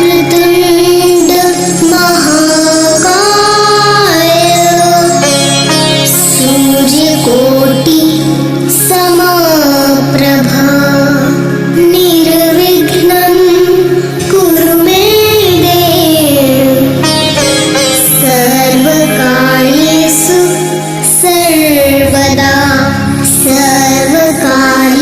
वक्रतुण्ड महाकाय सूर्यकोटि समप्रभा निर्विघ्नं कुरु मे देव सर्वकार्येषु सर्वदा सर्वकार्येषु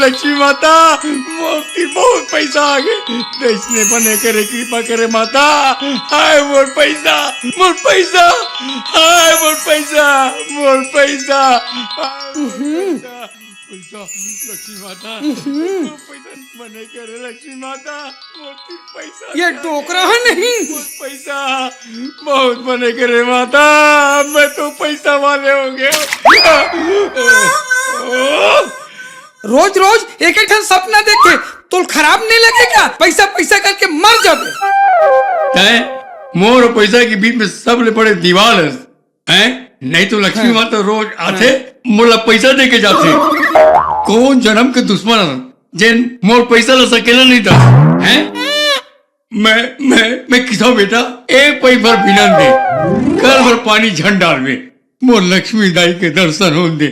लक्ष्मी माता मोती बहुत पैसा आ गए देशने बने करे कृपा करे माता हाय मोर पैसा हाय मोर पैसा पैसा लक्ष्मी माता पैसा बने करे लक्ष्मी माता मोती पैसा ये टोकरा है नहीं पैसा बहुत बने करे माता मैं तो पैसा वाले हो गए रोज रोज एक एक ठन सपना देखे तो खराब नहीं लगेगा पैसा पैसा करके मर जाबे मोर और पैसा के बीच में सब ले पड़े दीवार है नहीं तो लक्ष्मी माता रोज आते मोला पैसा दे के जाते कौन जन्म के दुश्मन जिन मोर पैसा ला सकेला नहीं था हैं मैं किसा बेटा एक पई भर बिना दे कल भर पानी झंड डाल में मोर लक्ष्मी दाई के दर्शन हो दे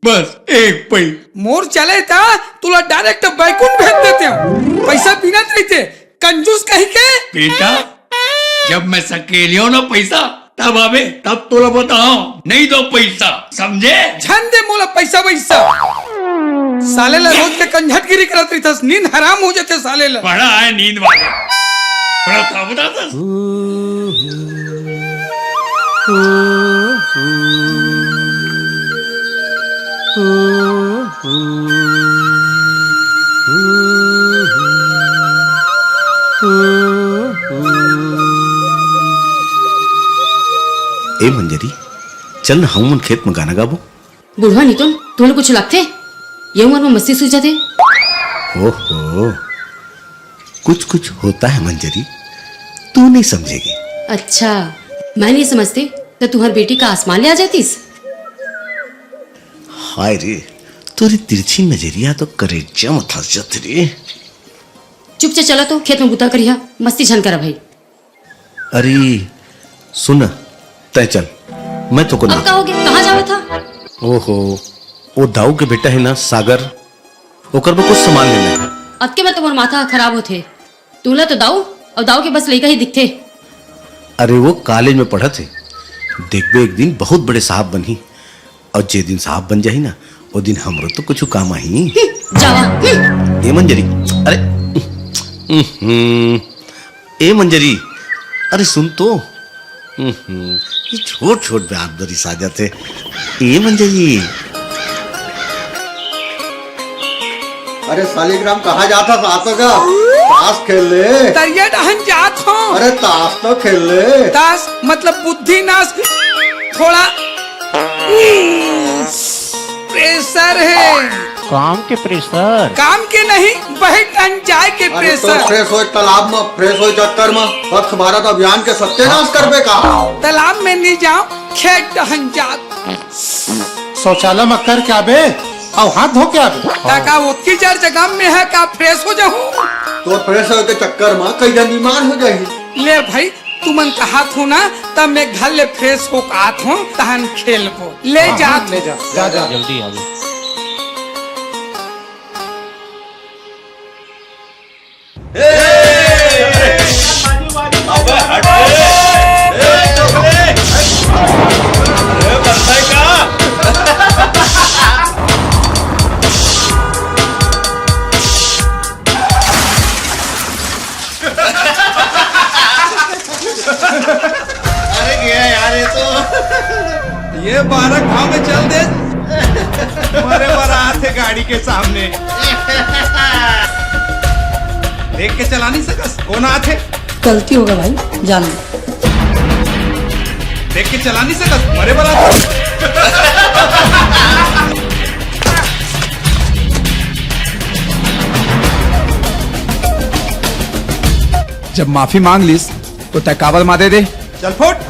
बस एक पई मोर चले था तुला डायरेक्ट बैकुंठ भेज देते हैं पैसा बिना देते कंजूस कहीं के बेटा जब मैं सकेलियो ना पैसा तब आवे तब तोला बताओ नहीं दो पैसा समझे झन दे मोला पैसा वैसा साले ला रोज के कंझटगिरी करत रही थस नींद हराम हो जाते साले ला बड़ा है नींद वाले बड़ा था बता था ए मंजरी चल ना हम खेत में गाना गाबो बुढ़वा नहीं तो तुम्हें कुछ लगते ये उम्र में मस्ती सूझ जाते ओहो कुछ कुछ होता है मंजरी तू नहीं समझेगी अच्छा मैं नहीं समझती तो तुम्हारी बेटी का आसमान ले आ जातीस हाय रे तोरी तिरछी नजरिया तो करेजा में धस जात रे चुप से चला तो खेत में गुता करिया मस्ती झन करा भाई अरे सुन तय चल मैं तो को अब कहोगे कहाँ जावे था ओहो वो दाऊ के बेटा है ना सागर ओकर में कुछ सामान लेना है अब के बाद तुम्हारा माथा खराब होते तुला तो दाऊ और दाऊ के बस लड़का ही दिखते अरे वो कॉलेज में पढ़ा थे देखबे एक दिन बहुत बड़े साहब बनी और जे दिन साहब बन जाही ना वो दिन हमरो तो कुछ काम आई जावा ए मंजरी अरे ए मंजरी अरे सुन तो ये छोट छोट बेआबदारी सा जाते ए मंजरी अरे सालिग्राम कहाँ जाता था का ताश खेल ले तरिया डहन जात हो अरे ताश तो खेल ले ताश मतलब बुद्धि नाश थोड़ा प्रेशर है काम के प्रेशर काम के नहीं बहन जाए के अरे तो प्रेशर फ्रेश हो तालाब में फ्रेश हो चक्कर में स्वच्छ भारत अभियान के सत्यानाश करबे का तालाब में नहीं जाओ खेत डहन जात शौचालय में कर क्या बे और हाथ धो क्या बे ताका उतकी जर जगह में है का फ्रेश हो जाऊं तो फ्रेश हो के चक्कर में कई जन बीमार हो जाही ले भाई तुमन कहात हो ना तब मैं घर ले फ्रेश हो आत हूँ तहन खेल को ले जा जा जल्दी आ जा अरे गया यार ये तो ये 12 गाँव में चल दे हमारे बारात है गाड़ी के सामने देख के चला नहीं सकस कौन आते गलती होगा भाई जान देख के चला नहीं सकस हमारे बारात जब माफी मांग लीस तो तय काबल मादे दे चल फुट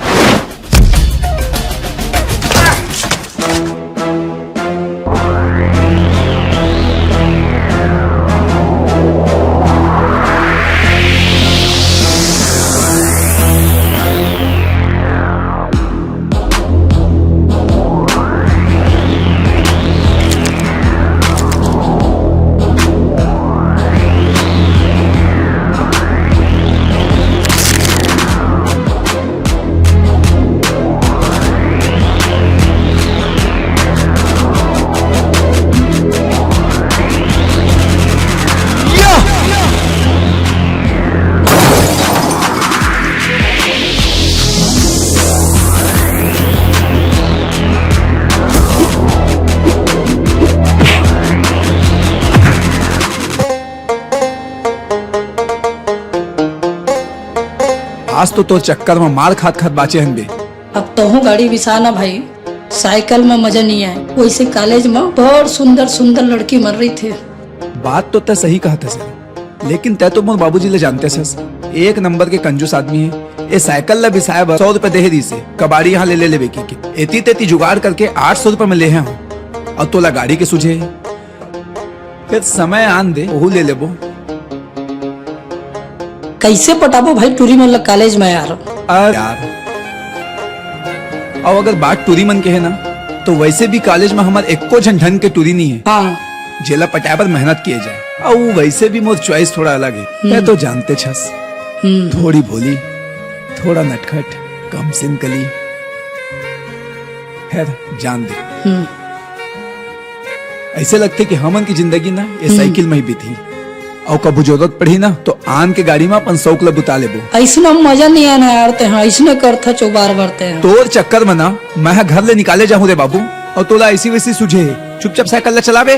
आज तो तोर चक्कर में मार खात खात बाचे हन बे। अब तो हूँ गाड़ी बिसाना भाई, साइकिल में मजा नहीं आए। वैसे कॉलेज में बहुत सुंदर सुंदर लड़की मर रही थी। बात तो तय सही कहा था सर, लेकिन तय तो मोर बाबूजी ले जानते सस, एक नंबर के कंजूस आदमी है। ये साइकिल ला बिसाए 100 रुपए दे दी से कबाड़ी यहाँ ले ले बेकी के एती तेती जुगाड़ करके 800 रुपए में ले हैं हूँ। और तोला गाड़ी के सुझे फिर समय आन दे वहू ले लेबो। कैसे पटाबो भाई टूरी मतलब कॉलेज में यार। अरे यार, और अगर बात टूरी मन के है ना, तो वैसे भी कॉलेज में हमारे एको झंझन के टूरी नहीं है। हाँ जेला पटाए पर मेहनत किए जाए। और वैसे भी मोर चॉइस थोड़ा अलग है, मैं तो जानते छस। थोड़ी भोली, थोड़ा नटखट, कम सिंकली, खैर जान दे। ऐसे लगते कि हमन की जिंदगी ना ये साइकिल में ही बीती, और कभी जरूरत पड़ी ना तो आन के गाड़ी में अपन सौकला बुता लेबो। ऐसा मजा नहीं आना यार, ते हाँ ऐसने करता चौबार बढ़ते हैं। तोर चक्कर में ना मैं घर ले निकाले जाऊं रे बाबू, और तोला ऐसी वैसी सुझे चुपचाप साइकिल ला चलावे।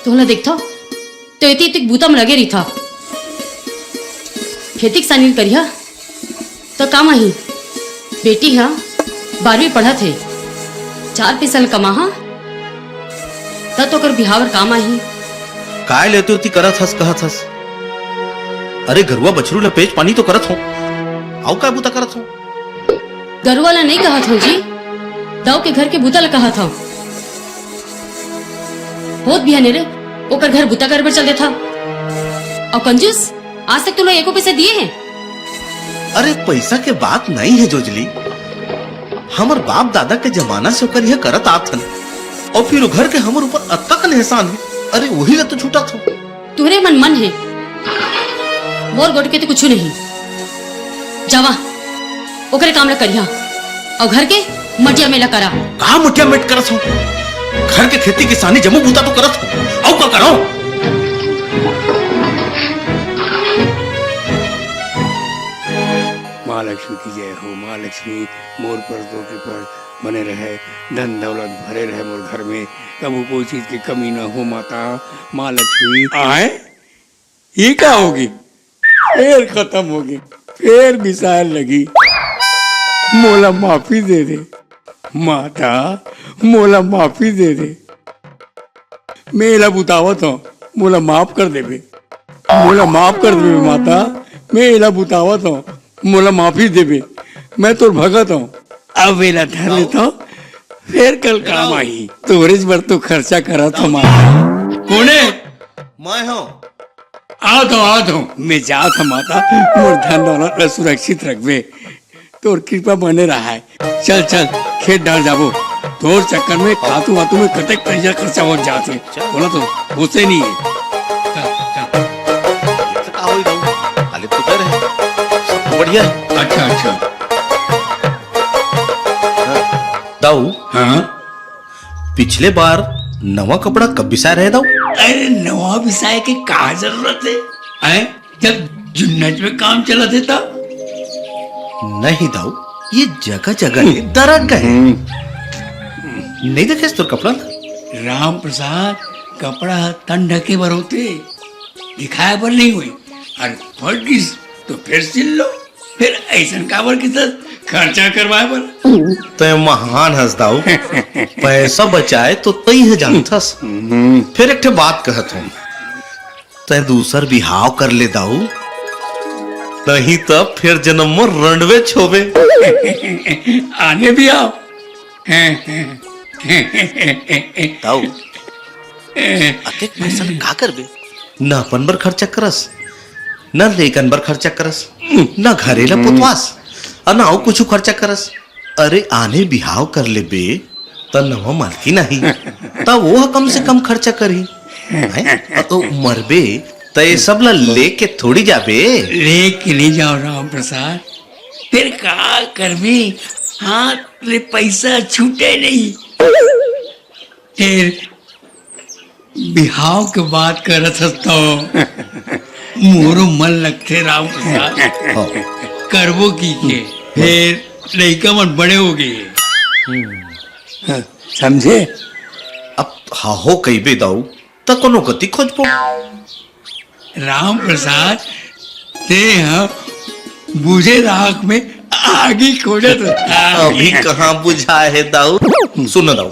तोला देखता तो इतनी इतनी बूता में लगे रही था। खेती किसानी करिया तो काम आई बेटी हाँ 12वीं पढ़ा थे, 4 पैसा कमा हाँ तब तो कर बिहावर काम आई। काय लेते होती करत हस कहत हस। अरे घरुआ बछरू ला पेच पानी तो करत हो, आओ काय बूता करत हो। घर वाला नहीं कहा था जी, दाऊ के घर के बूता ला कहा था। बहुत भी रे ओकर घर बुता कर चल देता। और कंजूस आज तक तो लोग एको पैसे दिए हैं। अरे पैसा के बात नहीं है जोजली, हमर बाप दादा के जमाना से ओकर यह करत आत हन, और फिर घर के हमर ऊपर अत्ता का एहसान है। अरे वही ला तो छूटा था। तुहरे मन है मोर गोट के तो कुछ नहीं। जावा ओकरे काम ला करिया और घर के मटिया मेला करा। कहा मटिया मेट करत हो, घर के खेती किसानी जमू बूता तो करत हो, आओ का करो। माँ लक्ष्मी की जय हो। माँ लक्ष्मी मोर पर दो के पर बने रहे, धन दौलत भरे रहे मोर घर में, कबू कोई चीज की कमी ना हो माता। माँ लक्ष्मी आए ये क्या होगी, फिर खत्म होगी, फिर मिसाल लगी। मोला माफी दे दे माता, मोला माफी दे दे। मेरा बुतावत हो, मोला माफ कर देबे, मोला माफ कर देबे माता। मेरा बुतावत हो, मोला माफी देबे। मैं तो भगत हूँ, अब वेला धर लेता हूँ, फिर कल काम आई। तोरेज बर तो खर्चा करा था माता। कोने मैं हूँ, आ दो मैं जा था माता। मोर धन दौलत सुरक्षित रखबे, तोर कृपा बने रहा है। चल चल खेत डाल जाबो, तोर चक्कर में खातू वातू में कतक पैसा खर्चा हो जाते, बोला तो होते नहीं है। खाली तो डर है, सब बढ़िया है। अच्छा दाऊ, हाँ पिछले बार नवा कपड़ा कब बिसाए रहे दाऊ? अरे नवा बिसाए के कहा जरूरत है, जब जुन्नत में काम चला देता। नहीं दाऊ, ये जगह जगह दरक है। नहीं देखे तो कपड़ा राम प्रसाद कपड़ा तन ढके बर होते, दिखाए बर नहीं हुई। अरे फट गिस तो फिर सिल लो, फिर ऐसा काबर की तरह खर्चा करवाए बर। तो महान हंस दाऊ, पैसा बचाए तो तई है जानथस। फिर एक बात कहत हूँ, तय दूसर बिहाव कर ले दाऊ, नहीं तब फिर जन्म में रणवे छोबे। आने भी आओ। दाऊ अतेक पैसा में का करबे? न अपन बर खर्चा करस, न लेकन बर खर्चा करस, न घरेला पुतवास, और न कुछ खर्चा करस। अरे आने बिहाव कर ले बे त नवा मालकी नहीं, तब वो कम से कम खर्चा करी। तो मरबे तो ये सब ला लेके थोड़ी जाबे। लेके नहीं जाओ राम प्रसाद, फिर का करबे, हाथ ले पैसा छूटे नहीं। फिर बिहाव के बात करत तो मोरो मन लगते राम प्रसाद करबो की के फिर लड़का मन बड़े हो गए समझे। अब हो कही बे दाऊ त कोनो गति खोजबो। राम प्रसाद ते हम बुझे राख में आगे खोजत अभी कहाँ बुझा है दाऊ। सुनो दाऊ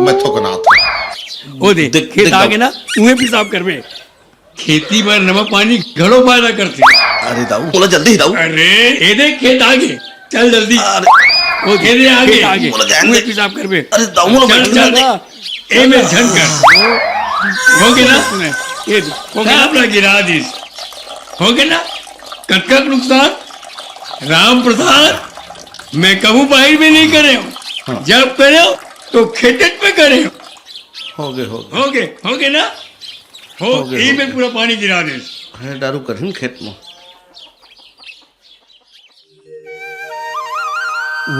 मैं थोकना था ओ दे देख- खेत देख आगे ना उन्हें पेशाब करबे खेती पर नमक पानी घड़ो फायदा करती। अरे दाऊ बोला जल्दी दाऊ। अरे ये देख खेत आगे चल जल्दी अरे वो खेत आगे आगे बोला जान उन्हें दे। पेशाब करबे। अरे दाऊ बोला चल जान चल दे। ए में झन कर हो गया ना ये हो गया अपना गिरा दिस हो गया ना कटका नुकसान। राम प्रसाद मैं कहूँ बाहर में नहीं करे हूँ जब करे हो तो खेतत में करे हो गए हो गए ना हो गए, यही हो में पूरा पानी गिरा दे। है दारू कठिन खेत में।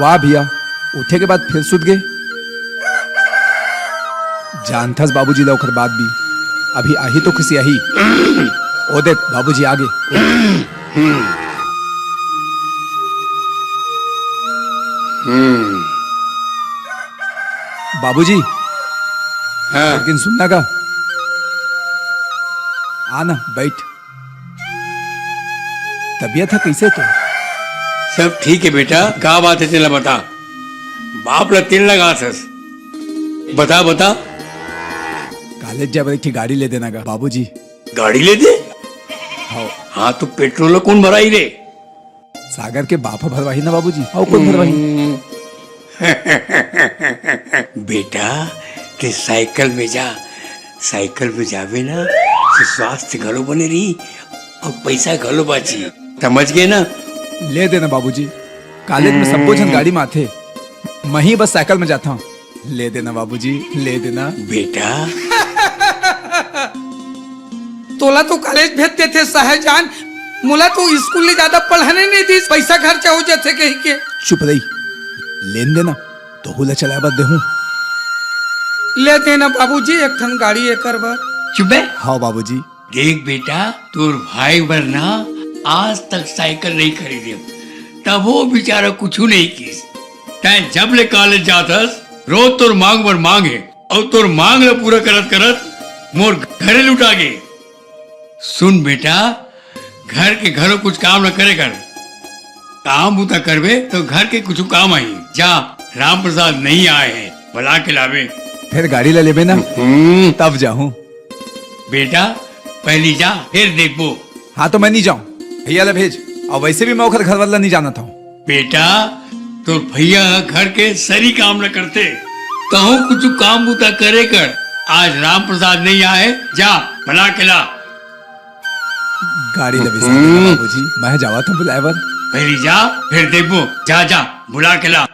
वाह भैया, उठे के बाद फिर सुत गए। जानथस बाबूजी लौकर बात भी अभी आही तो खुशी आही। ओ देख बाबूजी आगे। बाबूजी हाँ लेकिन सुनना का आना बैठ। तबीयत है कैसे तो? सब ठीक है बेटा क्या बात है तेला बता बाप ला तेल लगा सस बता बता। कॉलेज जा की गाड़ी ले देना का बाबूजी। गाड़ी ले दे हाँ हाँ तो पेट्रोल कौन भराई रे। सागर के बापा भरवाही ना बाबूजी। और कौन भरवाही? बेटा ते साइकिल में जा साइकिल में जावे ना तो स्वास्थ्य घलो बने रही और पैसा घलो बाची समझ गए ना। ले देना बाबूजी। कॉलेज में सबको जन गाड़ी में आते मैं ही बस साइकिल में जाता हूँ। ले देना बाबूजी ले देना। बेटा तोला तो कॉलेज भेजते थे शाहजहान मुला तो स्कूल में ज्यादा पढ़ाने नहीं दी पैसा खर्चा हो जाते कहीं के। चुप रही लेन देना तो हुला चला बद देहूं। ले देना बाबूजी एक ठन गाड़ी एक बार। चुप है। हाँ बाबूजी। देख बेटा तोर भाई वरना आज तक साइकिल नहीं खरीदे तब वो बेचारा कुछ नहीं किस तै जब ले कॉलेज जातस रोज तोर मांग पर मांगे और तोर मांग ले पूरा करत करत मोर घरे लुटा गे। सुन बेटा घर के घरों कुछ काम न करे कर काम बूता करवे तो घर के कुछ काम आई जा। राम प्रसाद नहीं आए हैं बुला के लावे। फिर गाड़ी ले लेबे ना तब जाऊं। बेटा पहली जा फिर देखो। हाँ तो मैं नहीं जाऊं भैया ले भेज। और वैसे भी मैं ओखर घर वाला नहीं जाना था। बेटा तो भैया घर के सरी काम न करते कहूँ कुछ काम बूता करे कर। आज राम प्रसाद नहीं आए जा भला के ला। गाड़ी ले भेज बाबूजी। मैं जावा था बुलावर। पहली जा फिर देखो जा जा बुला के ला।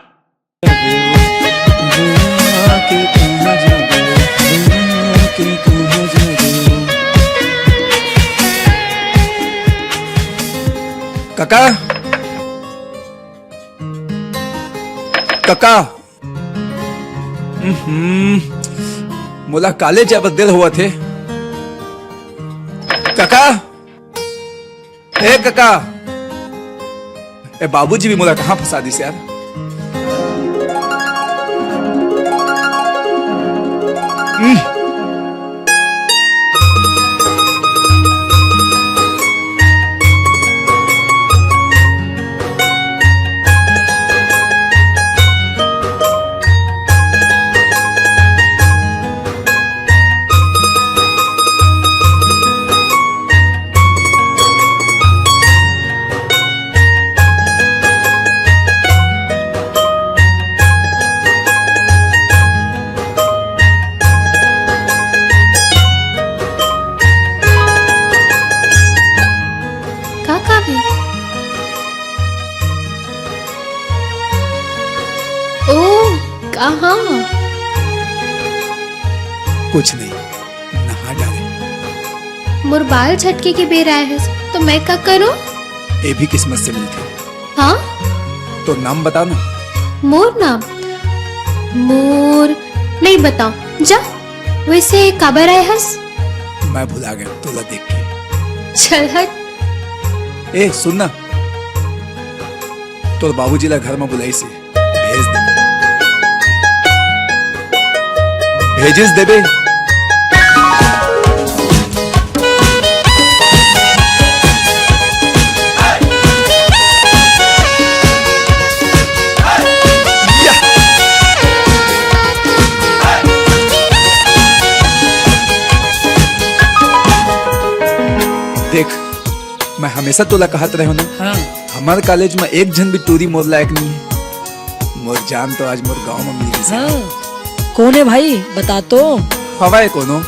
काका काका मोला कॉलेज जा बदल हुआ थे। काका ए काका ए बाबूजी भी मोला कहाँ फंसा दिस यार। काका भी ओ कहाँ कुछ नहीं नहा डाले। मोर बाल झटके के बेर आए है तो मैं क्या करूं। ये भी किस्मत से मिलती। हाँ तो नाम बताओ ना। मोर नाम मोर नहीं बताओ जा। वैसे काबर आए हस। मैं भुला गया तोला देख के। चल हट। ए सुन ना, तो बाबूजीला घर में बुलाई से भेज दे, भेजिस देबे। देख, मैं हमेशा तोला कहत रहे हो ना, हाँ हमारे कॉलेज में एक जन भी टूरी मोर लायक नहीं है। मोर जान तो आज मोर गांव में मिल गई। हाँ कौन है भाई बता तो। हवाए कोनो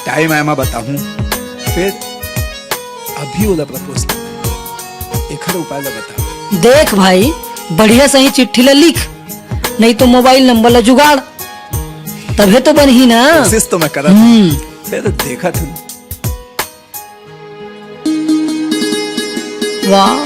टाइम आया मैं बताऊं। फिर अभी ओला प्रपोज एक उपाय ला बता। देख भाई बढ़िया सही चिट्ठी ला लिख, नहीं तो मोबाइल नंबर ला जुगाड़, तभी तो बन ही ना। कोशिश तो मैं करा, फिर देखा था। वाह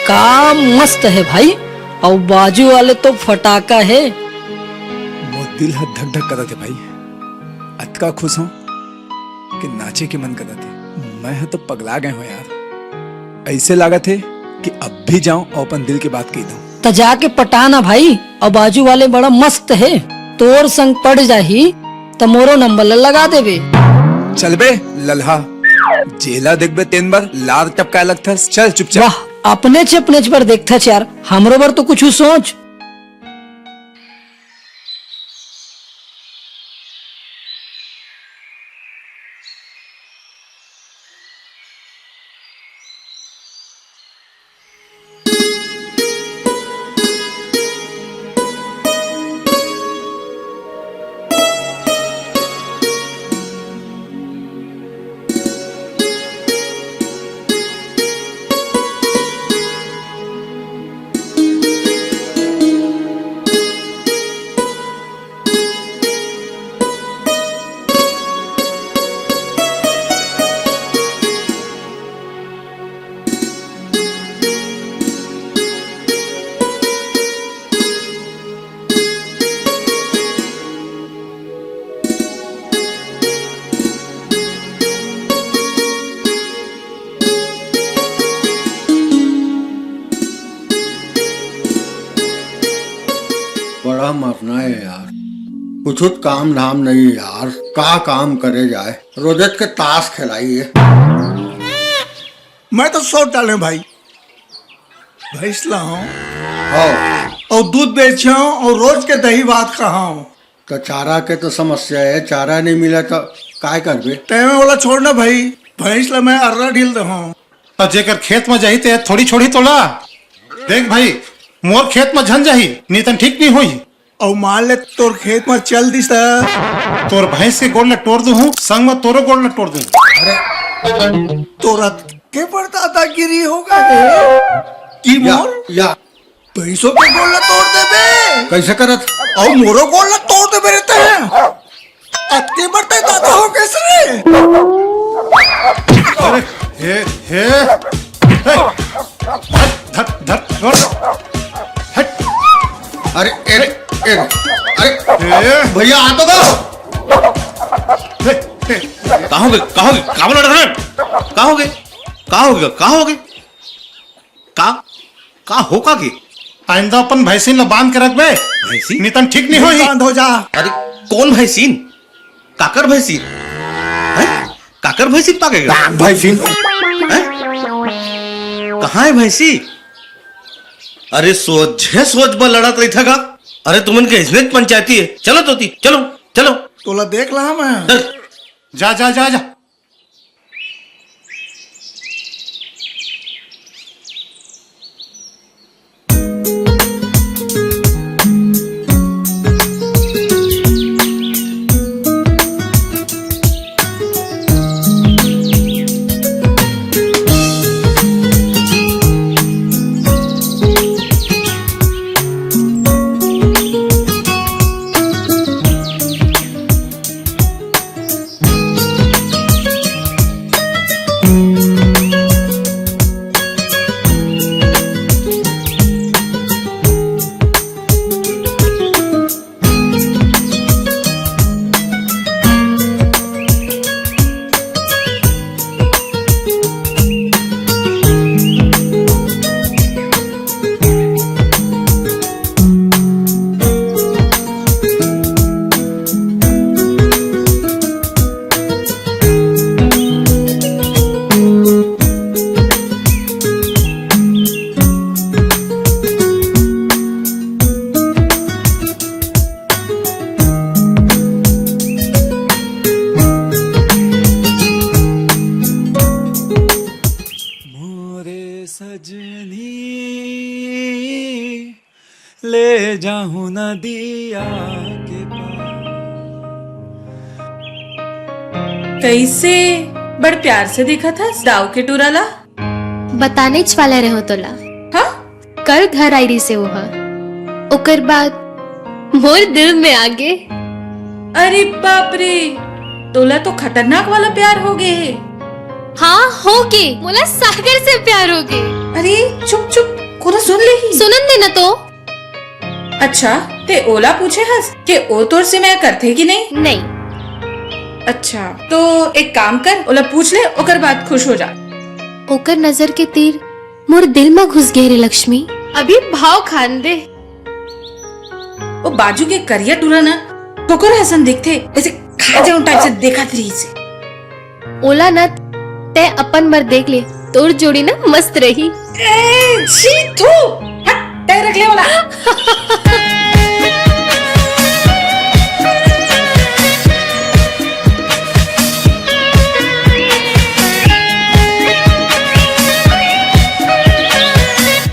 काम मस्त है भाई, और बाजू वाले तो फटाका है। मोर दिल हाथ धक धक करा थे भाई, अतका खुश हूँ कि नाचे के मन करा थे। मैं तो पगला गए हो यार, ऐसे लगा थे कि अब भी जाऊं और अपन दिल की बात कह दूं। तो जाके पटाना भाई, और बाजू वाले बड़ा मस्त है, तोर संग पड़ जाही तो मोरो नंबर लगा देवे। चल बे लल्हा, जेला देखबे तेन बार लार टपका लगता। चल चुपचाप। वाह अपने पर देखता यार, हमरो बार तो कुछ सोच। बड़ा मरना है यार, कुछ काम धाम नहीं यार, का काम करे जाए। रोजत के ताश खिलाइए। मैं तो सोच डाले भाई, भैंस लाऊं हो और दूध बेचूं और रोज के दही भात खाऊं। तो चारा के तो समस्या है, चारा नहीं मिला तो काय करबे। तैमे वाला छोड़ना भाई, भैंस ला मैं अर्रा ढील दहूं। और जेकर खेत में जाही ते थोड़ी छोड़ी तोला। देख भाई, मोर खेत में झन जाही नहीं तन ठीक नहीं हुई। और मान ले तोर खेत में चल दिस तोर भैंस के गोड़ टोड़ दू हूँ, संग में तोरो गोड़ टोड़ दू। तोरा के पड़ता था गिरी होगा कि मोर या पैसों के गोल तोड़ देबे। कैसे करत? और मोरो गोल तोड़ देबे रहते हैं। अत्ते बढ़ते दादा हो कैसे अरे हे हे धक धक धक हट। अरे अरे भैया आ तो कहोगे कहोगे का बोला रहा? कहोगे कहोगे कहोगे का होगा की? आइंदा अपन भैंसीन ला बांध के रख बे। भैंसी नितन ठीक नहीं होई। बंद हो जा। अरे कौन भैंसीन? काकर भैंसीन? काकर भैंसीन पाकेगा भैंसीन कहाँ है भैंसी? अरे सोझे सोच पर लड़त रही था का? अरे तुमन के इसने पंचायती है। चलो तोती, चलो चलो। तोला देख ला मैं। जा जा जा जा। ले जाऊं नदिया के कैसे बड़ प्यार से देखा था दाव के टूराला। बताने वाला रहो तोला। हाँ कल घर आई रही से वो ओकर बाद मोर दिल में आगे। अरे बाप रे, तोला तो खतरनाक वाला प्यार हो गए है। हाँ हो गए, मोला सागर से प्यार हो गए। अरे चुप चुप, कोना सुन ले ही। सुनन देना तो। अच्छा ते ओला पूछे हस के ओ तोर से मैं करते कि नहीं? नहीं। अच्छा तो एक काम कर, ओला पूछ ले, ओकर बाद खुश हो जा। ओकर नजर के तीर मोर दिल में घुस गए रे लक्ष्मी। अभी भाव खान दे। वो बाजू के करिया टूरा ना ठोकर हसन दिखते ऐसे खा जाऊं टाइप से देखा थी से। ओला न ते अपन मर देख ले, तोर जोड़ी ना मस्त रही। ए छी थू, हट ते रख ले वाला।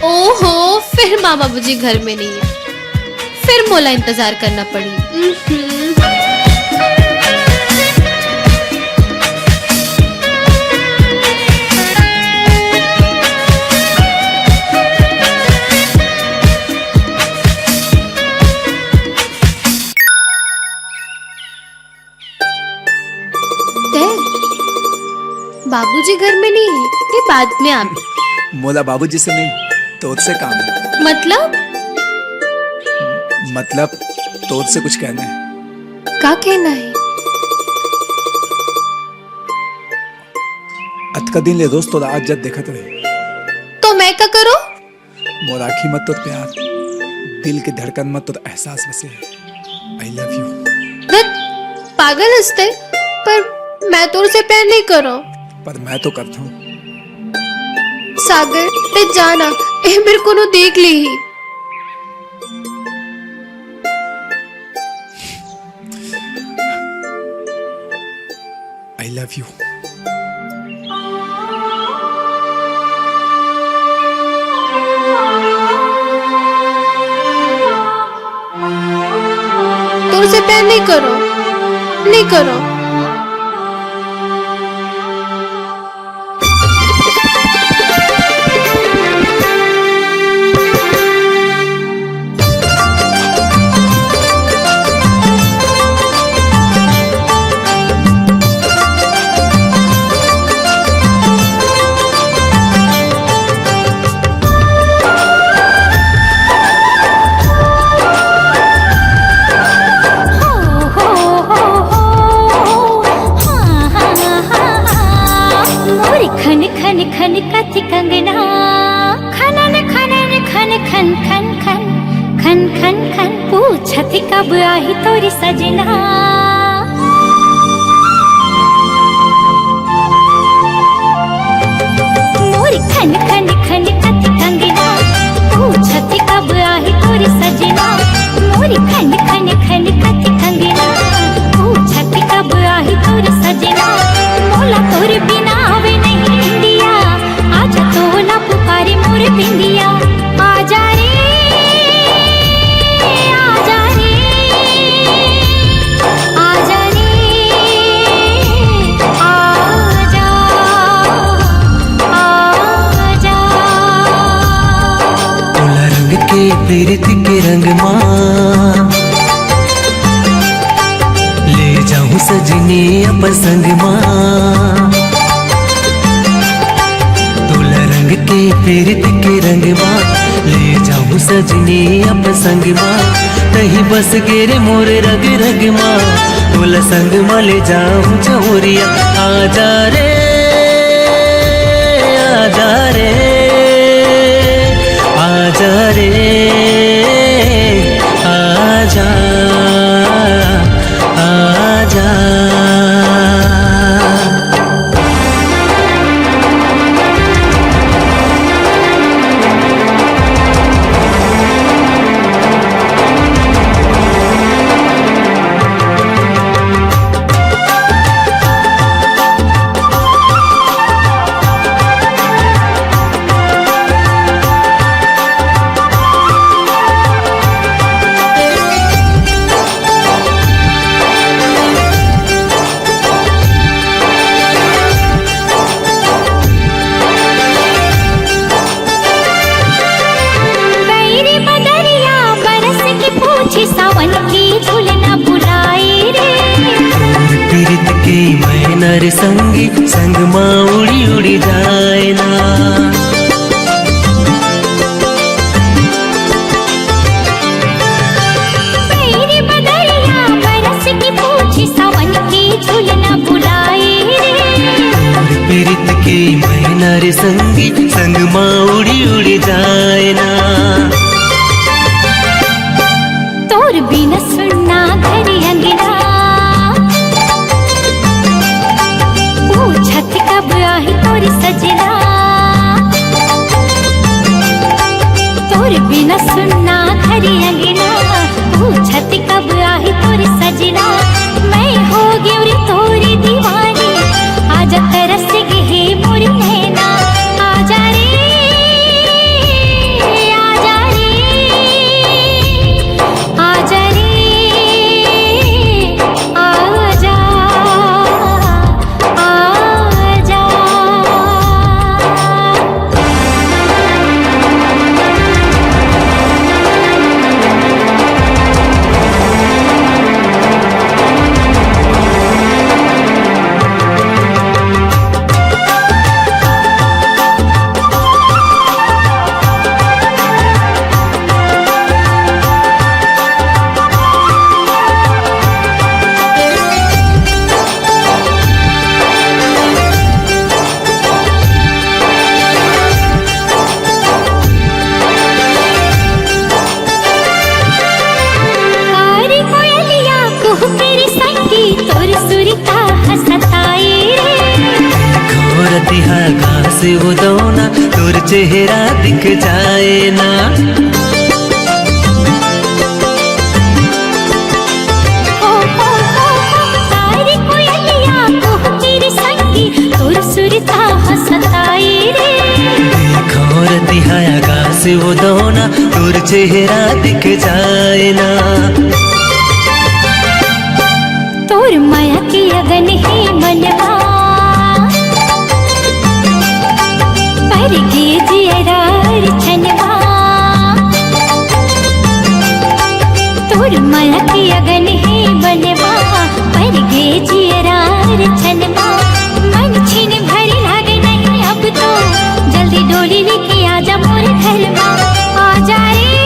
ओहो, फिर माँ बाबूजी घर में नहीं है, फिर मोला इंतजार करना पड़ी। बाबूजी घर में नहीं है कि बाद में आप? मोला बाबूजी से नहीं, तोर से काम है। मतलब तोर से कुछ कहना है। क्या कहना है? अतका दिन ले दोस्त तोरा आज जब देखत रहे। तो मैं क्या करूं? मोर आँखी मत तो प्यार, दिल के धड़कन मत तो एहसास बसे। आई लव यू। पागल हंसते, पर मैं तोर से प्यार नहीं कर रहा। पर मैं तो करता हूँ। सागर ते जाना, ए मेरे को नो देख ली ही। आई लव यू। तोर से प्यार नहीं करो, नहीं करो। खन कथि कंगना खनन खनन खन खन खन खन खन खन खन पूछति कब आही तोरी सजना। मोरी खन खन खन मोर बिंदिया आजा रे आजा रे आजा रे आजा आजा। तोला रंग के प्रीत के रंग माँ ले जाऊं सजनी अपन संग माँ। तोला रंग के प्रीत के रंग माँ ले जाऊं सजनी अपन संग माँ। तही बस गेरे मोर रग रग माँ तोला संग माँ ले जाऊं जहुरिया आजा रे आजा रे आजा रे आजा आजा। बैरी बदरिया बरस के पूछी सावन की झूलना बुलाए रे। और पीरित के मैनर संगी संग माँ उड़ी उड़ी जाए ना। बैरी बदरिया बरस के पूछी सावन की झूलना बुलाए रे। और पीरित के मैनर संगी संग माँ उड़ी उड़ी जाए ना। तोर बिना सुनना घर अंगना पूछत कब आही तोर सजना। तोर बिना सुनना घर अंगना पूछत कब आही तोर सजना। मैं हो गई रे तोरी दीवानी आजा तरस गए मोर नैना आजा रे आजा रे आजा रे आजा आजा। कारी कोयलिया कुहू तेरी संगी तोर सुरता हसताए रे। घोर तिहा घास उदौना तोर चेहरा दिख जाए ना। कारी कोयलिया कुहू तेरी संगी तोर सुरता हसताए रे। घोर तिहा घास उदौना तोर चेहरा दिख जाए ना। तोर माया की अगन है मनवा पर गे जियरार छनवा। तोर माया की अगन है मनवा पर गे जियरार छनवा। मन छिन भरी लागे नहीं अब तो जल्दी डोली लेके आजा मोर घरवा आजा रे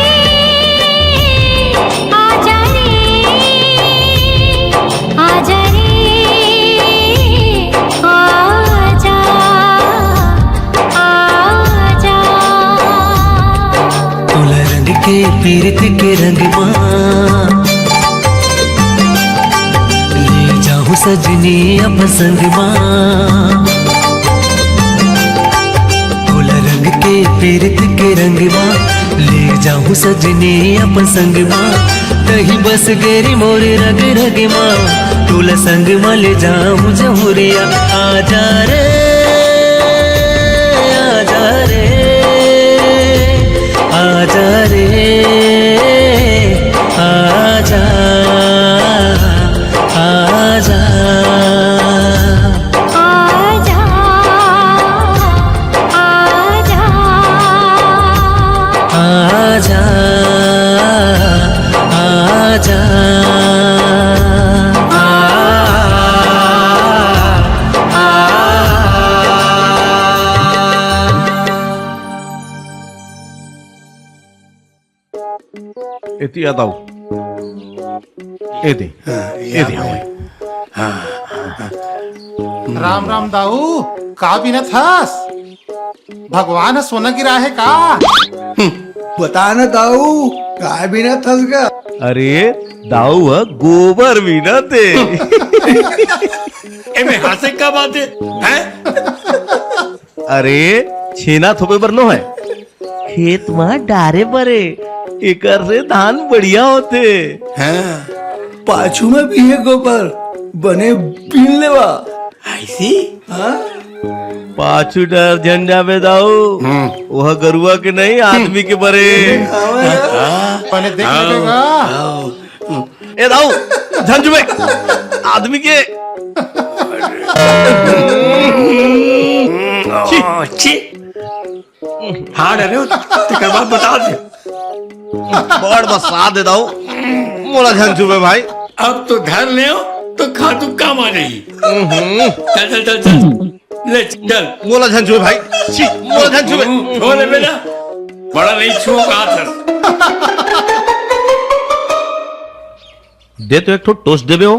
आजा रे आजा रे आजा आजा। तोला रंग के पीरित के रंग माँ ले जाऊं सजनी अपन संग माँ। तोला रंग के पीरित के रंग माँ ले जाऊं सजनी अपन संग माँ। तही बस गेरी मोर रग रग माँ तोला संग माँ ले जाऊं जहुरिया आजा रे आजा रे इति अदाऊ ए दे राम राम दाऊ का बिना थस भगवान सोना गिरा है का बता न दाऊ काय बिना थस का अरे दाऊ गोबर भी ना दे एमे हासे का बात है हैं? अरे छेना थोपे बर नो है खेत में डारे बरे एकर से धान बढ़िया होते हाँ, पाछू में भी है गोबर बने पीन लेवा ऐसी हाँ? पाछू डर झंडा में दाऊ वह गरुआ के नहीं आदमी के बरे पहले देख लेगा ए दाऊ झंझू में आदमी के छी हाँ डरे तेकर बाद बता दे बड़ बसा दे दाऊ मोला झंझू में भाई अब तो घर ले आओ तो खातू काम आ जाएगी चल चल चल चल ले चल मोला झंझू में भाई छी मोला झंझू में छोले बेटा बड़ा नहीं छू कहा था दे तो एक ठो टोस्ट देबे हो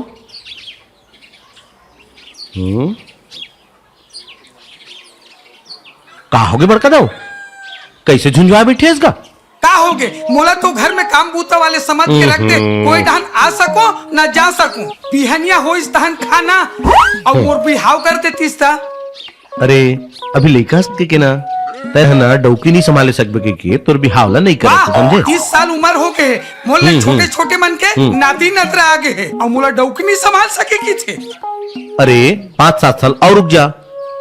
का होगे बड़का दाऊ कैसे झुंझुआ बैठे इसका का होगे मोला तो घर में काम बूता वाले समझ के रख दे कोई धान आ सको न जा सकूं बिहनिया हो इस धान खाना और मोर बिहाव कर देतीस ता अरे अभी लइका के ना तय ना डौकी नहीं संभाले सकबे के तोर बिहावला नहीं करे समझे 30 साल उम्र हो गए मोला छोटे छोटे मन के नाती नतरा आ गए है और मोला डौकी नहीं संभाल सके की थे अरे 5-7 साल और रुक जा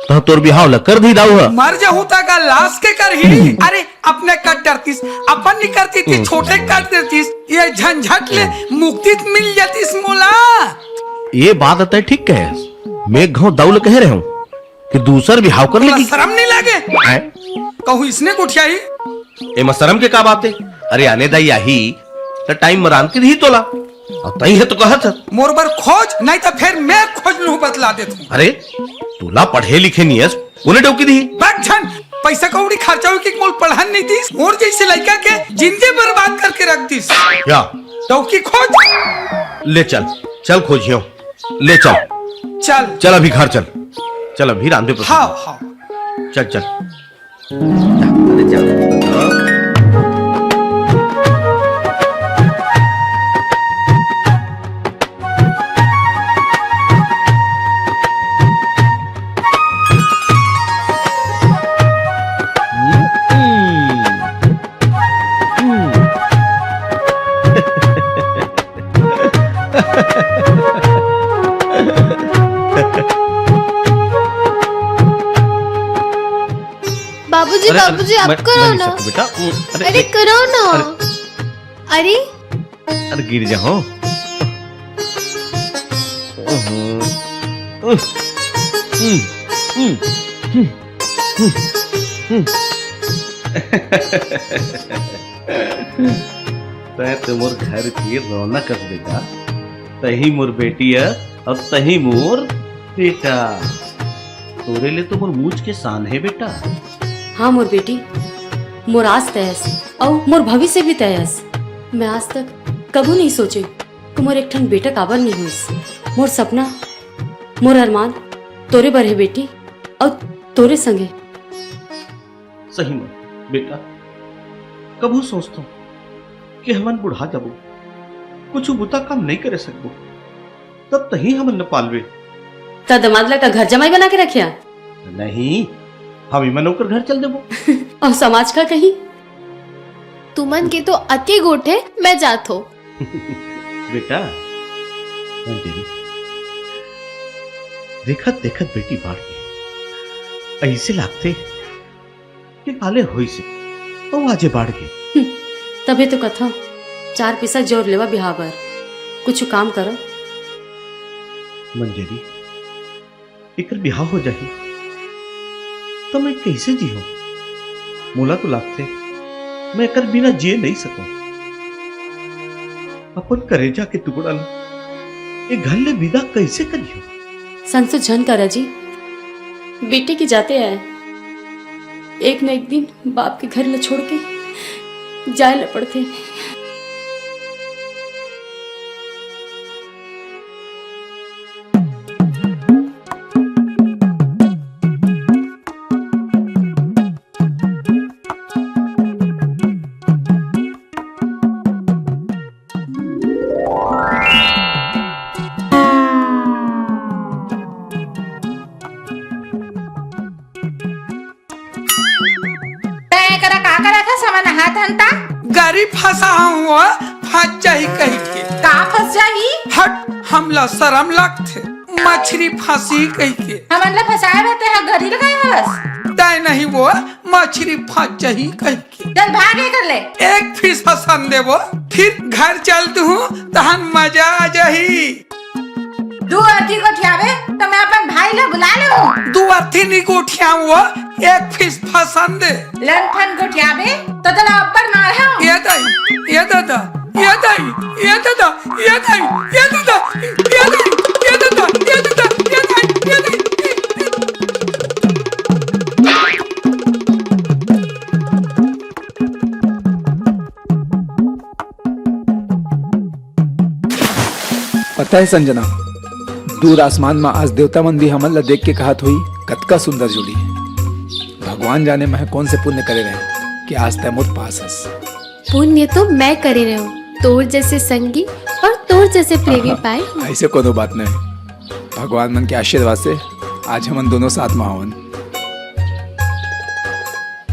तो तोर बिहावला कर दी दाऊ मर जाहू ता का लाश के कर ही अरे अपने कट डरतीस अपन नहीं करती थी छोटे काट देतीस ये झंझट ले मुक्ति मिल जातीस मोला ये बात अतः ठीक कहे मैं घाव दाऊल कह रहे हूँ कि दूसर बिहाव कर लेगी शर्म नहीं लागे कहूँ इसने कुठियाई ए मसरम के का बात है अरे आने दाई आही तो टाइम मरान के ही तोला और तई है तो कहत मोर बर खोज नहीं तो फिर मैं खोज लूं बतला दे तू अरे तूला पढ़े लिखे नहीं है उन्हें डौकी दी बच्चन पैसा कौड़ी खर्चा हुई कि मोल पढ़न नहीं दीस और जैसे लड़का के जिंदगी बर्बाद करके रख दीस या डौकी खोज ले चल चल खोजियो ले चल चल चल अभी घर चल अभी रामदेव हाँ हाँ चल चल अरे चल बाबूजी बाबूजी आप करो ना बेटा अरे करो ना अरे अरे गिर जाओ तो मोर घर की रौनक कर देगा तही मोर बेटी है और तही मोर बेटा तोरे ले तो मोर मूछ के शान है बेटा हाँ मोर बेटी मोर आज तयस और मोर भविष्य भी तयस मैं आज तक कबू नहीं सोचे कि मोर एक ठन बेटा काबर नहीं हुई मोर सपना मोर अरमान तोरे बर है बेटी और तोरे संगे सही में बेटा कबू सोचता कि हमन बुढ़ा जाबो कुछ बुता काम नहीं करे सकबो तब तही हमन न पालवे ता दमादला का घर जमाई बना के रखिया नहीं हम मन होकर घर चल देबो और समाज का कहीं तुमन के तो अति गोठ है मैं जात हो बेटा अंजलि देखत देखत बेटी बाढ़ गई ऐसे लागते कि काले होई से तो आजे बाढ़ गई तबे तो कथा 4 पैसा जोर लेवा बिहावर कुछ काम करो मंजरी इकर बिहाव हो जाही तो मैं कैसे जी हूं मोला तो लागते मैं कर बिना जिए नहीं सकूं अपन करेजा के टुकड़ा ए घर ले विदा कैसे करियो संसो झन करा जी बेटे की जाते आए एक न एक दिन बाप के घर ल छोड़ के जाए ल पड़ते करा का करा था समन हाथ हंता गाड़ी फंसा हुआ फंस जाही कह के का फंस जाही हट हमला शर्म लगथे मछली फंसी कह के हमन ला फसाए रहते हैं गरी लगाए हवस तय नहीं वो मछली फंस जाही कह के चल भागे कर ले एक फीस पसंद दे वो फिर घर चलती हूँ तहन मजा आ जाही। दो अर्थी को ठियावे तो मैं अपन भाई ला बुला लूं। दो अर्थी नहीं को ठियाऊं एक फीस पसंद दे लंथन को ठियावे तो तला अब्बर मार हूं। ये दाई ये दादा ये दाई ये दादा ये दाई ये दादा ये दाई ये दादा ये दादा ये दाई ये दाई। पता है संजना, दूर आसमान में आज देवता मन भी हमन ला देख के कहत हुई कतका सुंदर जोड़ी है। भगवान जाने मैं कौन से पुण्य करे रहे कि आज तय मोर पास हस। पुण्य तो मैं करे रही हूँ, तोर जैसे संगी और तोर जैसे प्रेमी पाए हूँ। ऐसे कोनो बात नहीं, भगवान मन के आशीर्वाद से आज हमन दोनों साथ में हवन।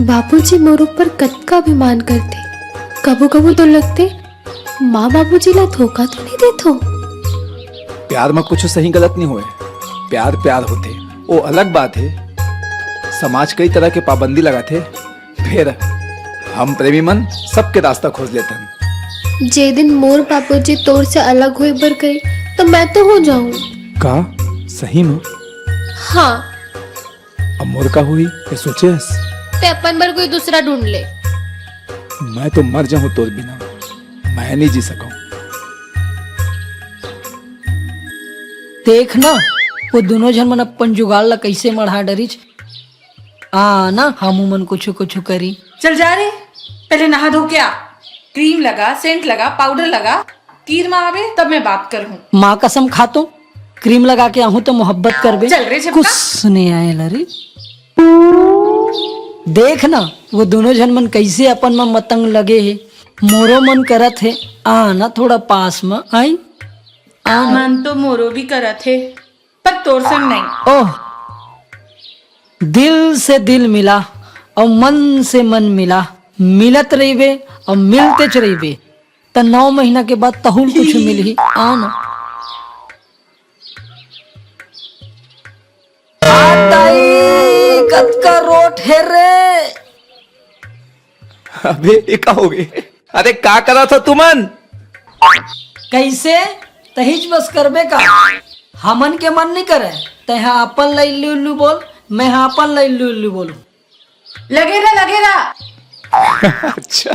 बापूजी मोर ऊपर कतका अभिमान करते, कबू कबू तो लगते माँ बाबूजी ला धोखा तो नहीं देते हो। प्यार में कुछ सही गलत नहीं हुए, प्यार प्यार होते वो अलग बात है। समाज कई तरह के पाबंदी लगाते, फिर हम प्रेमी मन सबके रास्ता खोज लेते हैं। जे दिन मोर बापूजी तोर से अलग हुए बर गए तो मैं तो हो जाऊं। का सही में? हाँ। अब मोर का हुई ये सोचे हस? ते अपन बर कोई दूसरा ढूंढ ले। मैं तो मर जाऊं तोर बिना, मैं नहीं जी सकूं। देख ना वो दोनों जन मन अपन जुगाड़ ला कैसे मढ़ा डरीच ना हम मन कुछ कुछ करी। चल जा रे, पहले नहा धो के आ, क्रीम लगा, सेंट लगा, पाउडर लगा, कीर में आवे तब मैं बात करूँ। माँ कसम खातो क्रीम लगा के आहू तो मोहब्बत करबे। चल रे कुछ सुने आए लरी। देख ना वो दोनों जन मन कैसे अपन में मतंग लगे है। मोरो मन करत है ना थोड़ा पास में आई। मन तो मोरो भी करत है पर तोर संग नहीं। ओह, दिल से दिल मिला और मन से मन मिला, मिलत रहिबे और मिलते च रहिबे त 9 महीना के बाद तहुल कुछ मिल ही आना। कतका रोट है रे। अबे ये का हो गए? अरे का करा था तुमन? कैसे तहिज बस करबे का? हमन के मन नहीं करे तहा अपन ला इल्लू इल्लू बोल, मैं अपन ला इल्लू इल्लू बोलू। लगेरा अच्छा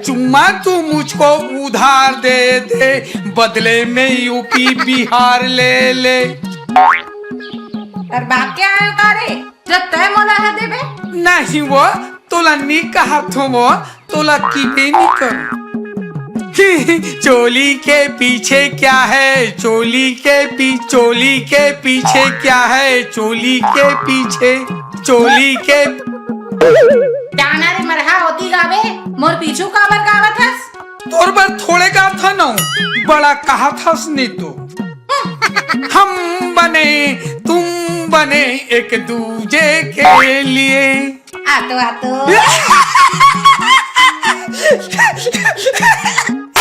चुम्मा तू मुझको उधार दे दे, बदले में यूपी बिहार ले ले। और बाप क्या है करे जब तय मोला है देबे? नहीं वो तोला नी कहा थो वो तोला की बे नहीं कर। चोली के पीछे क्या है, चोली के पीछे क्या है, चोली के पीछे चोली के जाना रे मरहा होती गावे मोर पीछू काबर गावत हस? तोर पर थोड़े का था ना, बड़ा कहा था नहीं तो। हम बने तुम बने एक दूजे के लिए। आतो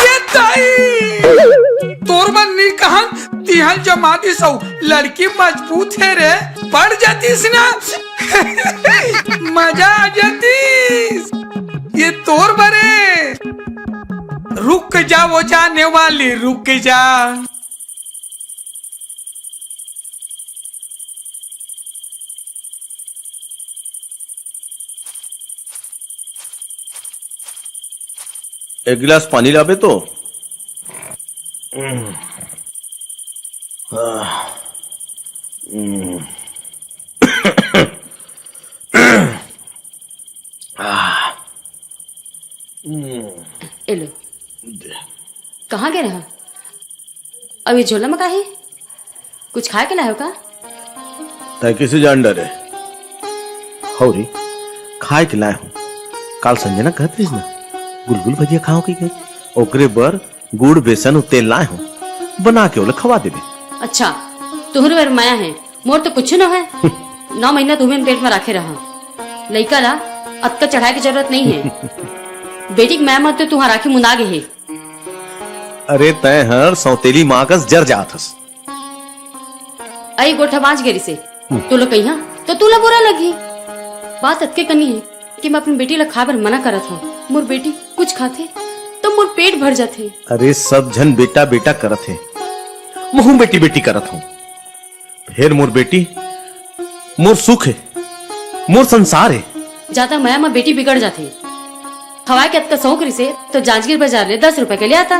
ये ताई तोर मन नहीं कहा तिहल जमाती सौ लड़की मजबूत है रे, पड़ जातीस ना मजा आ जातीस। ये तोर बरे रुक जा वो जाने वाली रुक जा। एक गिलास पानी लावे तो। एलो कहाँ गए रहा? अब ये झोला में काहे? कुछ खाए के लायो का? तय किसे जान डरे हौरी खाए के लाए हूँ। काल संजना कहत रही ना गुलगुल भजिया खाओ की ओकरे बर गुड़ बेसन तेल लाए हूँ। बना के ओला खवा देबे। अच्छा तुहरे बर माया है, मोर तो कुछ न है। 9 महीना तुम्हें पेट में रखे रहा, लइका ला अतका चढ़ाए की जरूरत नहीं है। बेटी की माया मत तो तुहार राखी मुना गे है। अरे तय हर सौतेली माँ का जर जाथस। आई गोठा बाँच गेरी से तू लोग कही तो तू ला बुरा लगी। बात अतके कनी है कि मैं अपनी बेटी ला खा बर मना करत हूँ। मोर बेटी कुछ खाते तो मोर पेट भर जाते। अरे सब जन बेटा बेटा करत है, महू बेटी बेटी करत हूँ। फिर मोर बेटी मोर सुख है, मोर संसार है। जाता माया में बेटी बिगड़ जाती। खवाए के अतका शौक रही से तो जांजगीर बाजार ले 10 रुपए के लिए आता।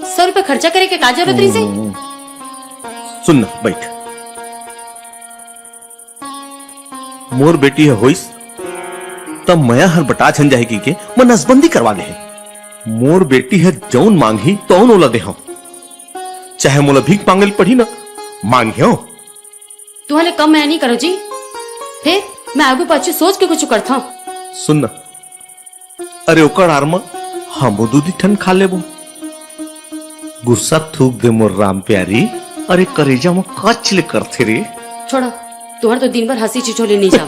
100 रुपए खर्चा करे के का जरूरत रही से। सुन ना बैठ। मोर बेटी है होइस तब मया हर बटा छन जाएगी के मैं नसबंदी करवा ले है। मोर बेटी है जौन मांगी तो ओला दे हूं, चाहे मोला भीख मांगल पड़ी ना मांगियो। तुम्हारे कम मैं नहीं करो जी, फिर मैं आगे पाछे सोच के कुछ करता हूँ। सुन ना, अरे ओकर आरमा हम दूधी ठन खा लेबो। गुस्सा थूक दे मोर राम प्यारी। अरे करेजा में कच ले करथे रे। छोड़ो, तुम्हारे तो दिन भर हंसी चिचोली नहीं जाओ।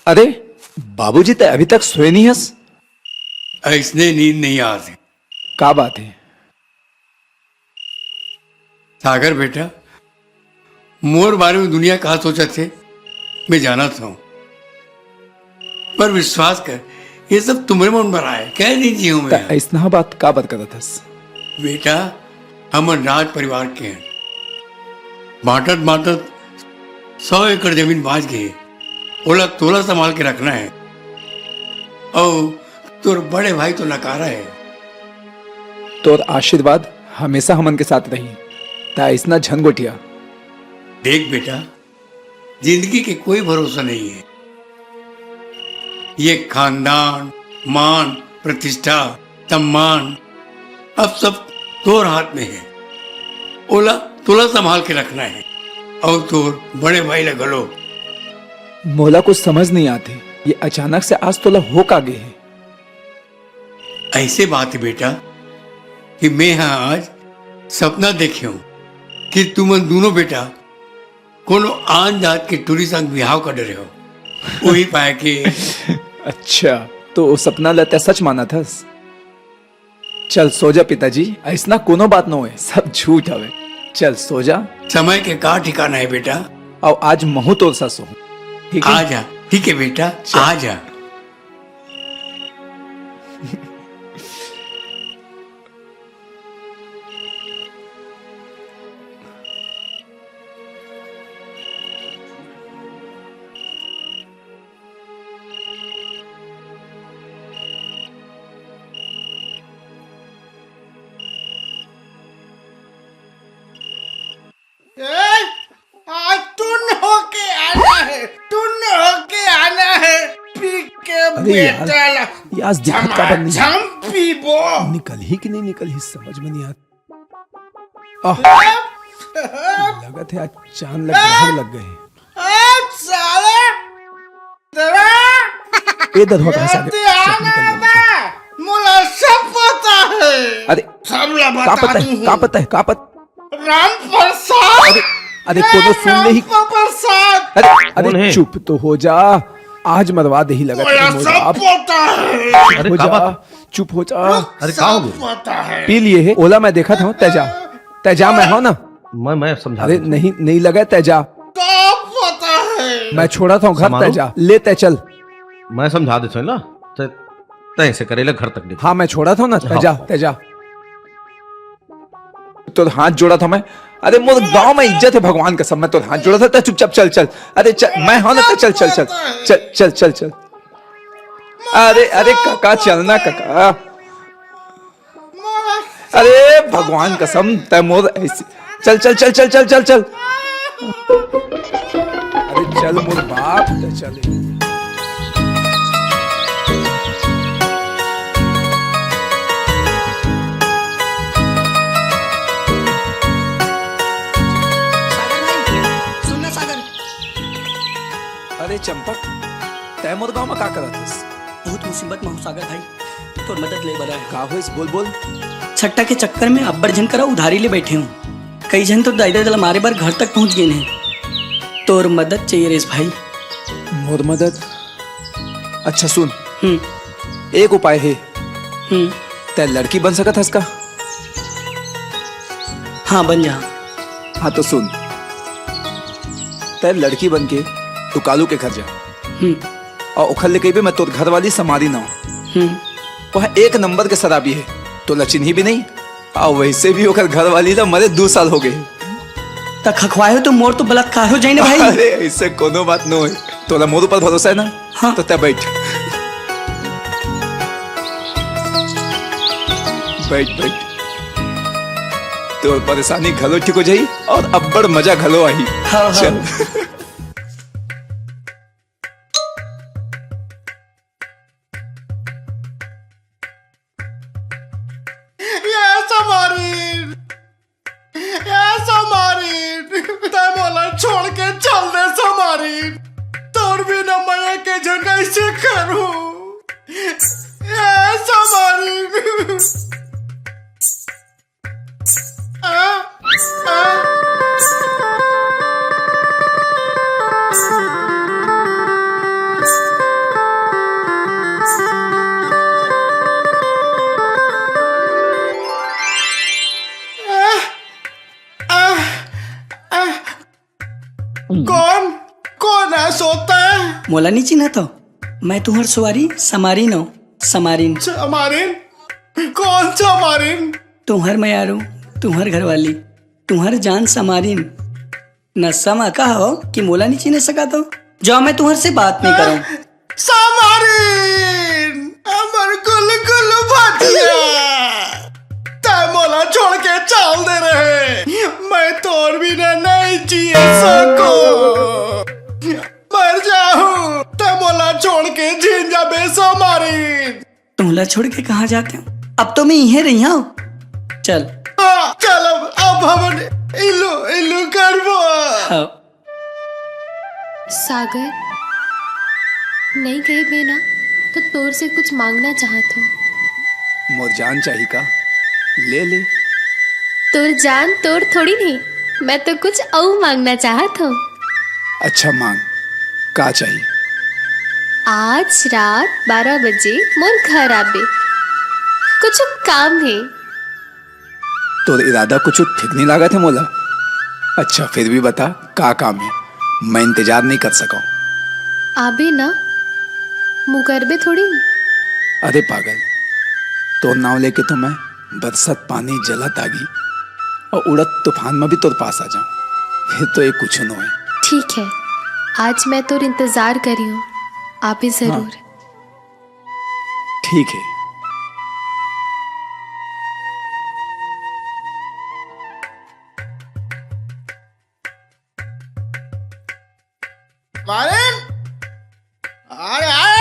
अरे बाबूजी तो अभी तक सोए नहीं हस। इसने नींद नहीं आ रही। का बात है सागर बेटा, मोर बारे में दुनिया कहा सोचा थे मैं जाना था, पर विश्वास कर ये सब तुम्हारे मन में आए कह दीजिए हूं मैं। ऐसा बात का बात करत हस बेटा, हम राज परिवार के हैं। बांटत बांटत 100 एकड़ जमीन बांच गई। ओला तोला संभाल के रखना है। और तोर बड़े भाई तो नकारा है। तोर आशीर्वाद हमेशा हमन के साथ रही। ता इसना झनगोटिया। देख बेटा, जिंदगी के कोई भरोसा नहीं है। ये खानदान, मान, प्रतिष्ठा, सम्मान अब सब तोर हाथ में है। ओला तोला संभाल के रखना है। और तोर बड़े भाई लगलो। मोला कुछ समझ नहीं आते, ये अचानक से आज तोला हो का गे है। ऐसे बात है बेटा कि मैं यहाँ आज सपना देखे हूँ कि तुम दोनों बेटा कोनो आन जात के टूरी संग बिहाव कर रहे हो। वही पाए कि अच्छा तो वो सपना लता सच माना था। चल सो जा पिताजी, ऐसा कोनो बात न होए, सब झूठ हवे। चल सो जा। समय के का ठिकाना है बेटा। और आज महू तोर सा सो। ठीक है? आ जा। ठीक है बेटा, आ जा। आज टुन होके आना है, टुन होके आना है। पी के बेटा ला ये आज दिक्कत का बन नहीं है। झम पीबो। निकल ही कि नहीं निकल ही समझ में नहीं आता। लगा थे आज चांद लग गए। साले तेरा इधर हो कहाँ मुला सब पता है। अरे सब ला का बता पता है, दूं। का पता है, का पता। राम प्रसाद। अरे कोनो सुन ले ही। प्रसाद। अरे चुप तो हो जा, आज मरवा दे ही लगा मुला तेरे सब मोरा। पता है। हो जा, चुप हो जा। अरे का हो गया? पता है। पी लिए है ओला, मैं देखा था। तेजा मैं हो ना। मैं समझा। अरे नहीं लगा तेजा। सब पता है। मैं छोड़ा था घर। समारो? तेजा ले ते चल। मैं समझा देता ना, तय से करेला घर तक ले। हाँ मैं छोड़ा था ना। तेजा तो हाथ जोड़ा था मैं। अरे मोर गांव में इज्जत है, भगवान का सब। मैं तो हाथ जोड़ा था। ते चुपचाप चल। अरे चल, मैं हाँ ना। चल। अरे काका चलना काका। अरे भगवान कसम तय मोर ऐसी। चल। अरे चल मोर बाप चल। तय मोर गांव में का करत हस? बहुत मुसीबत में हो सागर भाई, तो मदद ले बरा है। का होइस बोल बोल। छट्टा के चक्कर में अब्बर जन करा उधारी ले बैठे हूँ। कई जन तो दादा दल हमारे बार घर तक पहुँच गए हैं। तोर मदद चाहिए रेस भाई। मोर मदद? अच्छा सुन, एक उपाय है। तय लड़की बन सकत हस का? हाँ बन जा। हाँ तो सुन, तय लड़की बन के तू कालू के घर जा और उखल ले कही भी मैं तोर घर वाली समारी ना हूँ। वह एक नंबर के शराबी है, तो लचिन्ही भी नहीं, और वैसे भी ओकर घर वाली ना मरे 2 साल हो गए। तक खखवाए हो तो मोर तो बलात्कार हो जाए ना भाई। अरे इससे कोनो बात न है, तोला मोर ऊपर भरोसा है ना? हाँ तो तय बैठ बैठ बैठ। तो परेशानी घलो ठीक हो जाई और अब्बड़ मजा घलो आई। हाँ, चल। तय मोला छोड़ के चल दे समारी, तोर भी न मैं के जगह से करूं समारी। कौन है सोता है? मोला नहीं चिन्हा तो मैं तुम्हार सवारी समारीन हो। समारीन? समारीन? कौन समारीन? तुम्हार मयारू, तुम्हार घरवाली, तुम्हार जान समारीन। न समा का हो कि मोला नहीं चिन्ह सका तो जाओ मैं तुम्हार से बात नहीं करूं। समारीन अमर गुल गुल भातिया, तय मोला छोड़ के चल दे रहे, मैं तोर बिना नहीं जी सको, मर जाऊं। तय मोला छोड़ के जीन जा बे समारीन। तुमला छोड़ के कहाँ जाते हो? अब तो मैं यहीं रही हूँ। चल चल अब हम इल्लू इल्लू करबो। सागर नहीं कहे बेना तो तोर से कुछ मांगना चाहत हो। मोर जान चाहिए का? ले ले। तोर जान तोर थोड़ी नहीं, मैं तो कुछ और मांगना चाहत हूँ। अच्छा मांग, का चाहिए? आज रात 12 बजे मोर घर आबे, कुछ काम है। तो इरादा कुछ ठीक नहीं लगा थे मोला। अच्छा फिर भी बता का काम है, मैं इंतजार नहीं कर सका। आबे ना, मुकरबे थोड़ी। अरे पागल, तो नाव लेके तो मैं बरसात पानी जलत आगी और उड़त तूफान में भी तोर पास आ जाऊं, फिर तो ये कुछ न है। ठीक है, आज मैं तोर इंतजार करी हूँ, आबे जरूर। ठीक है। समारीन, अरे आए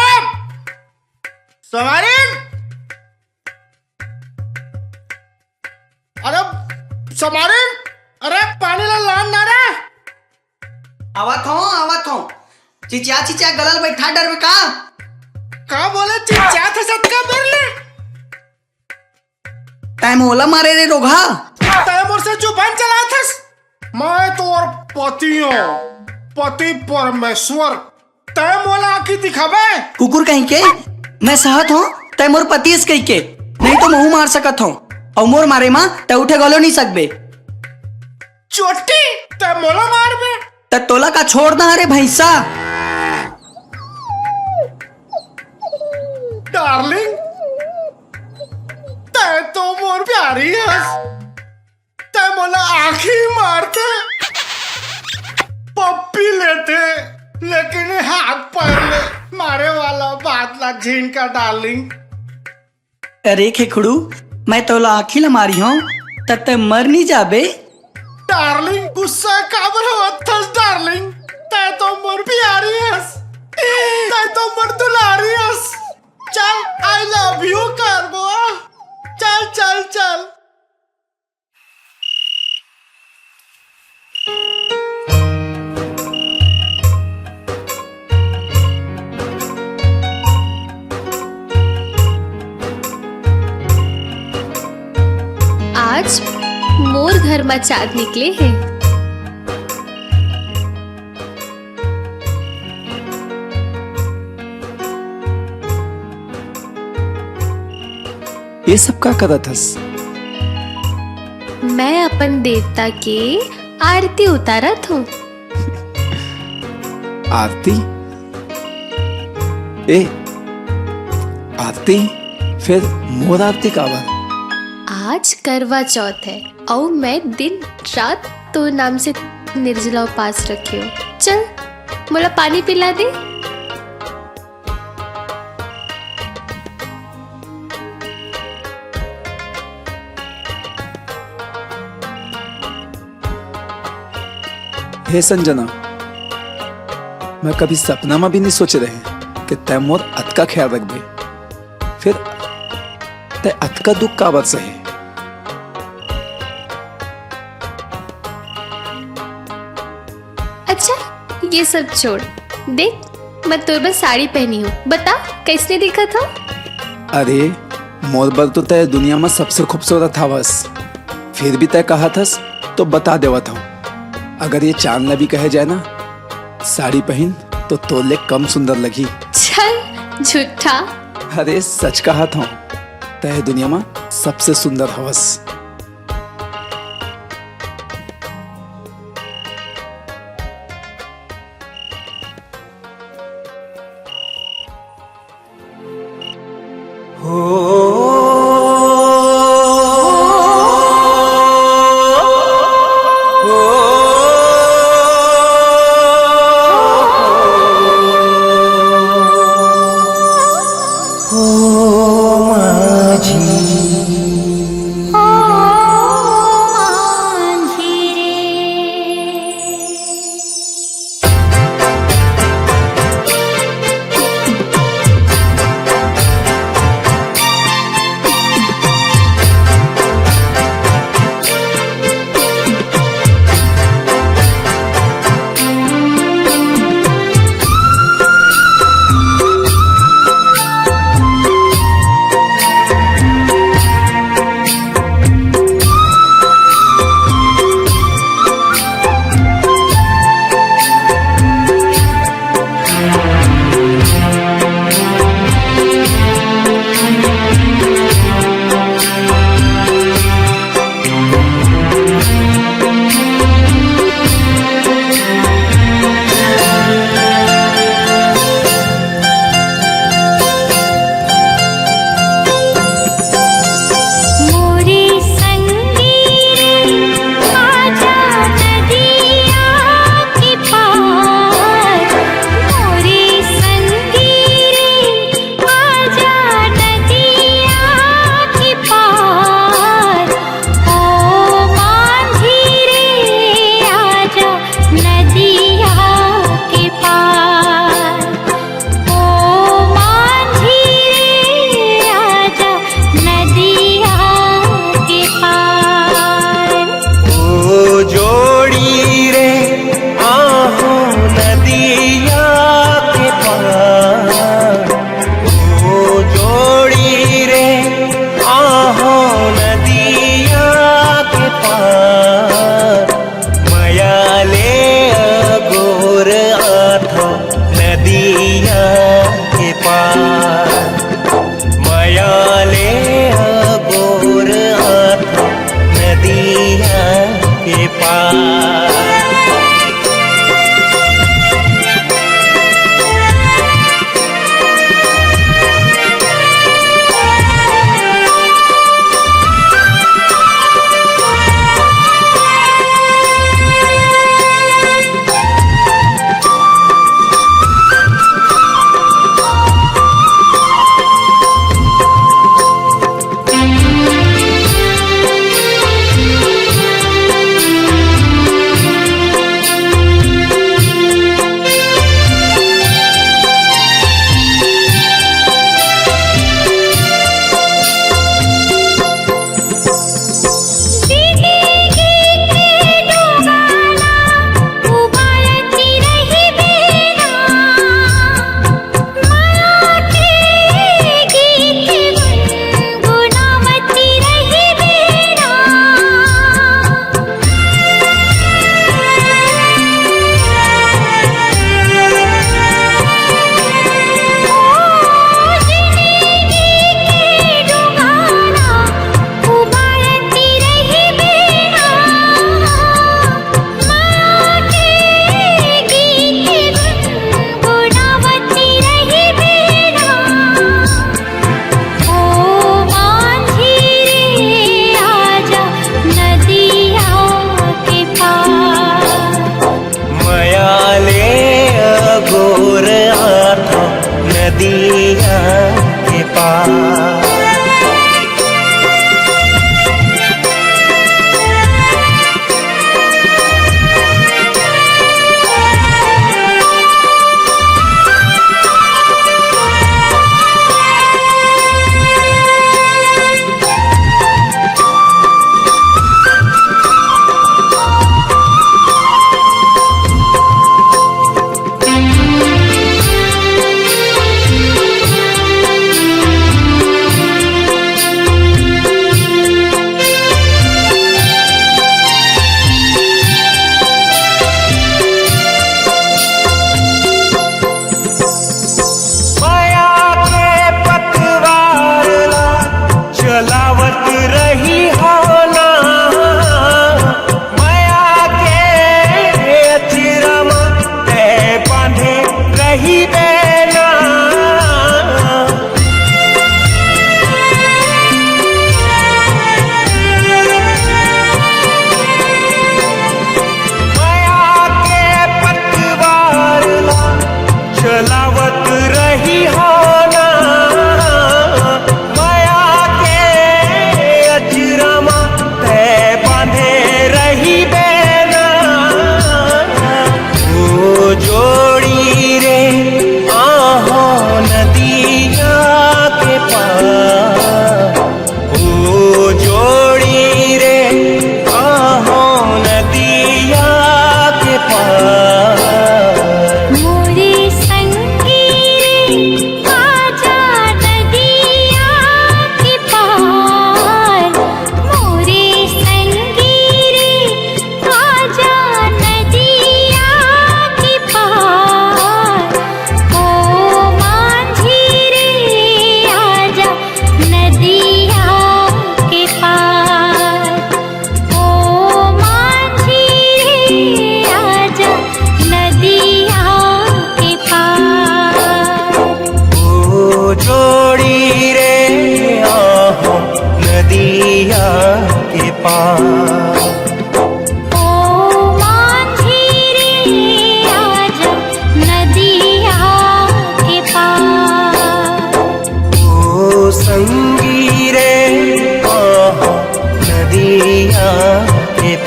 समारीन, अरे समारीन, अरे पानी ला लान ना रे। आवत हो चिचिया चिचिया गलल बैठा डर में का बोले चिचिया था सत का बरले टाइम होला मारे रे रोगा। तय मोर से जुबान चला थस, मैं तोर पति हूँ, पति परमेश्वर। तय मोला आखी दिखाबे कुकुर कहीं के मैं सहत हूँ, तय मोर पति इस कहीं के नहीं तो महू मार सकत हूँ, और मोर मारे माँ तय उठे गलो नहीं सकबे। चोटी तय मोला मार बे, तय तोला का छोड़ ना रे भैंसा। डार्लिंग तय तो मोर प्यारी हस, तय मोला आखी मारते, पप्पी लेते, लेकिन हाथ पैर ले मारे वाला बात ला झीन का डार्लिंग। अरे खेखड़ू, मैं तोला आखी ला मारी हूँ तब तय मर नहीं जाबे। डार्लिंग गुस्सा काबर होत थस डार्लिंग, तय तो मोर प्यारी हस, तय तो मोर दुलारी हस। चल आई लव यू करबो, चल चल चल। मोर घर में चाँद निकले हैं। ये सब का करत हस? मैं अपन देवता के आरती उतारत हूँ। आरती? ए आरती? फिर मोर आरती का बा? आज करवा चौथ है और मैं दिन रात तो नाम से निर्जला उपास रखी हूँ। चल मोला पानी पिला दे। हे संजना, मैं कभी सपना में भी नहीं सोच रहे कि तय मोर अत का ख्याल रख दे। फिर तय अत का दुख का बरस है। अच्छा ये सब छोड़, देख मैं तुर बस साड़ी पहनी हूँ, बता कैसने दिखा था? अरे मोर बर तो तय दुनिया में सबसे खूबसूरत था बस। फिर भी तय कहा थस तो बता देवा था। अगर ये चांदला भी कहे जाए ना, साड़ी पहन तो तोले कम सुंदर लगी। चल झूठा। अरे सच कहा था, तय दुनिया में सबसे सुंदर हवस।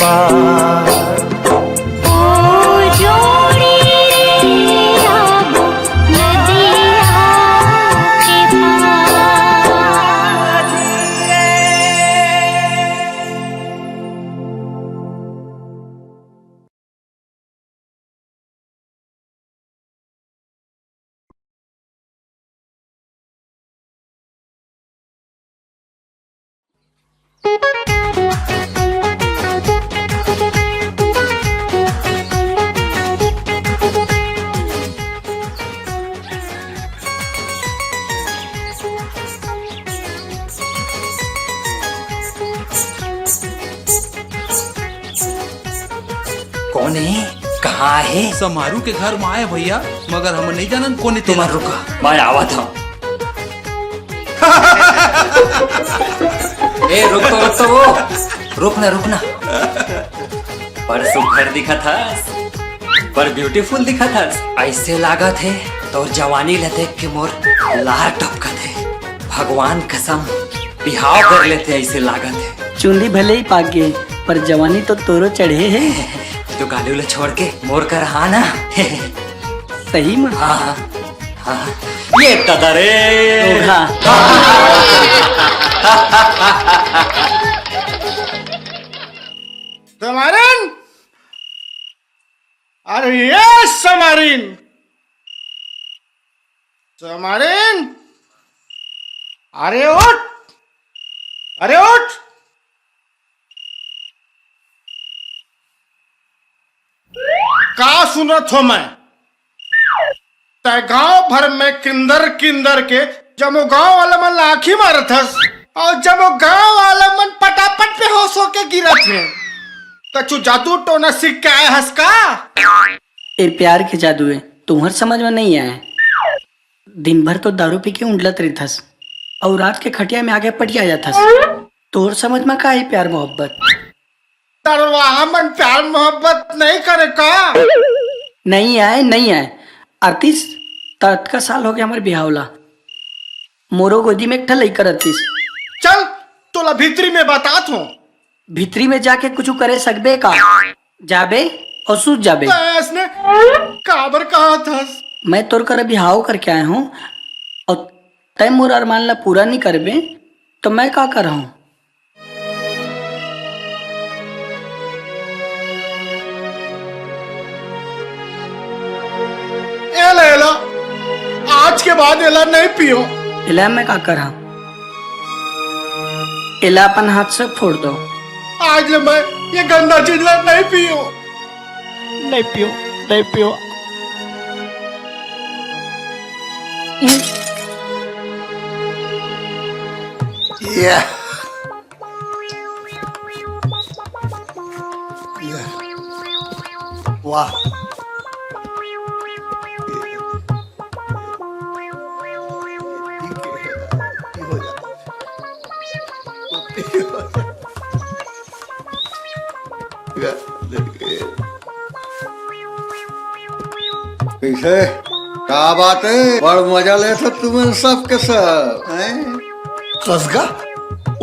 पार। ओ जोड़ी अब नदिया के पार। कौन है? कहाँ है? समारू के घर में आए भैया, मगर हम नहीं जानन कौन तुम रुका, मैं आवा था। ए रुक तो वो रुकना पर सुघर दिखा था, पर ब्यूटीफुल दिखा था। ऐसे लागत है तो जवानी ले देख के मोर लार टपका थे। भगवान कसम बिहाव कर लेते ऐसे लागत है। चुंडी भले ही पाक गए पर जवानी तो तोरो चढ़े है। तो गाली उले छोड़ के मोर कर हाँ ना। सही में? हाँ ये तदरे। समारिन, अरे ये समारिन अरे उठ, का सुनत हो मैं? तय गांव भर में किंदर के जमो गांव वाला मन लाठी मारत हस और जमो गांव वाला मन पटापट पे होश होके गिरत है। कछु जादू टोना सीख के आए हस का? ये प्यार के जादू है, तुम्हार समझ में नहीं आया। दिन भर तो दारू पी के उंडलत रही थस और रात के खटिया में आगे पटिया जाता थस। तोर समझ में का है प्यार मोहब्बत? दरवाहा मन प्यार मोहब्बत नहीं करे का? नहीं आए 38 साल हो गया हमारे बिहावला। मोरो गोदी में एक ठल लइका रहतीस। चल तोला भीतरी में बतात हूँ। भीतरी में जाके कुछ करे सकबे का? जाबे और सूझ जाबे। इसने काबर कहा था? मैं तोर कर बिहाव करके आया हूँ और तय मोर अरमान ला पूरा नहीं करबे तो मैं का कर हूँ? एला आज के बाद एला नहीं पियो। इला मैं का कर हूँ? इला अपन हाथ से फोड़ दो। आज ले मैं ये गंदा चीज ला नहीं पियो। वाह, कैसे क्या बात है? बड़ मजा ले तो तुम्हें सब के सब हैं? कसगा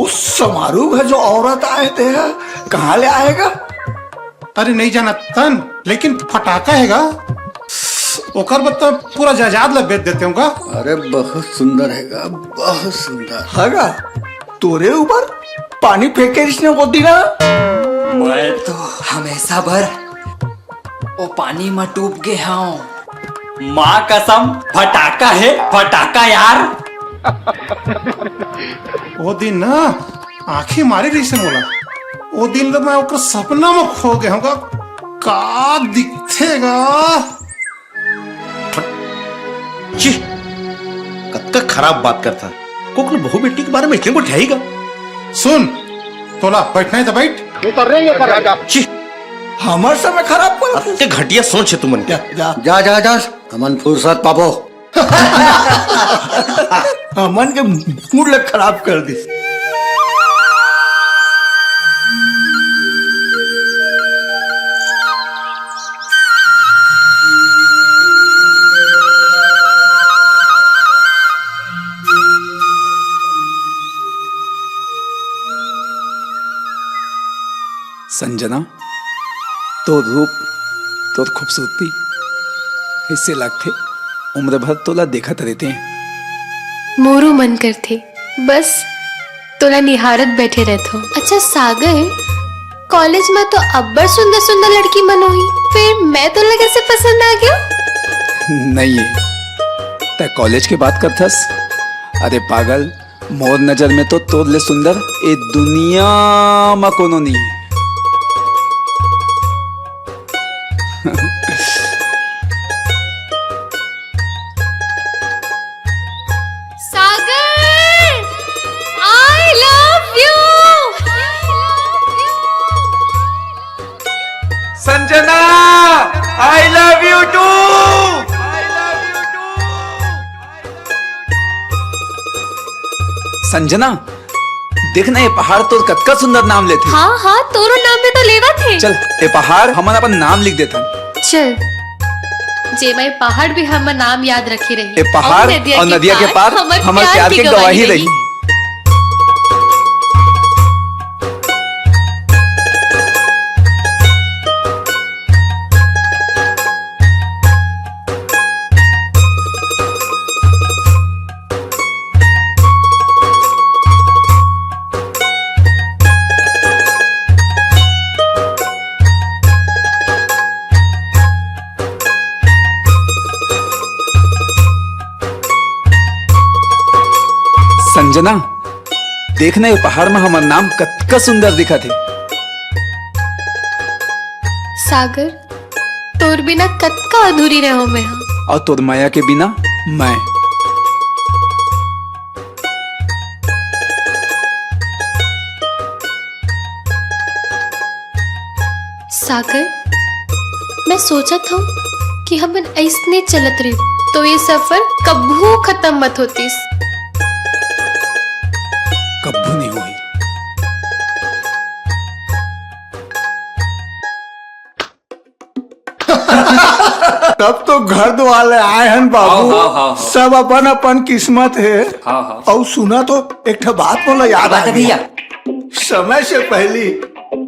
उस समारोह में जो औरत आए थे कहाँ ले आएगा? अरे नहीं जाना तन, लेकिन फटाका हैगा ओकर बता पूरा जायदाद ला बेच देते होगा। अरे बहुत सुंदर हैगा, बहुत सुंदर हैगा। तोरे ऊपर पानी फेंके इसने वो दिना। मैं तो हमेशा भर वो पानी में डूब गया हूँ। माँ कसम फटाका है, फटाका यार। वो दिन ना आंखें मारी रही से मोला। वो दिन तो मैं ओकर सपना में खो गया हूँ। का दिखेगा? छी, कब तक खराब बात करता। कोकल बहू बेटी के बारे में इतने को ठाएगा। सुन तोला बैठना है तो बैठ। छी, हमारे समय खराब पड़ा। अत्ते घटिया सोच है तुमन। जा अमन फुर्सत पाबो। अमन के मूड लग खराब कर दी। संजना तो रूप तो खूबसूरती इससे लगते उम्र भर तोला देखत रहते हैं। मोरू मन करते बस तोला निहारत बैठे रहते हो। अच्छा सागर, कॉलेज में तो अब्बर सुंदर सुंदर लड़की मन हुई, फिर मैं तोला कैसे पसंद आ गया? नहीं है ते कॉलेज की बात करथस? अरे पागल, मोर नजर में तो तोर ले सुंदर ए दुनिया में कोनो नहीं। Sagar, I love you। Sanjana, I love you too. Sanjana, देखना ये पहाड़ तो कतका सुंदर नाम लेते। हाँ हाँ, तोरो नाम में तो लेवा थे। चल ये पहाड़ हम अपन नाम लिख देता। चल, जे मैं पहाड़ भी हम नाम याद रखी रही। ये पहाड़ और नदिया के पार हमारे प्यार की गवाही रही। संजना, देखना ये पहाड़ में हमारा नाम कतका सुंदर दिखा थे। सागर, तोर बिना कतका अधूरी रहो मैं। और तोर माया के बिना मैं। सागर, मैं सोचा था कि हम ऐसने चलत रहे तो ये सफर कब्बू खत्म मत होतीस। कब्बू नहीं हुई। तब तो घर वाले आए हैं बाबू। सब अपन अपन किस्मत है। और सुना तो एक ठो बात बोला याद आ भैया, समय से पहले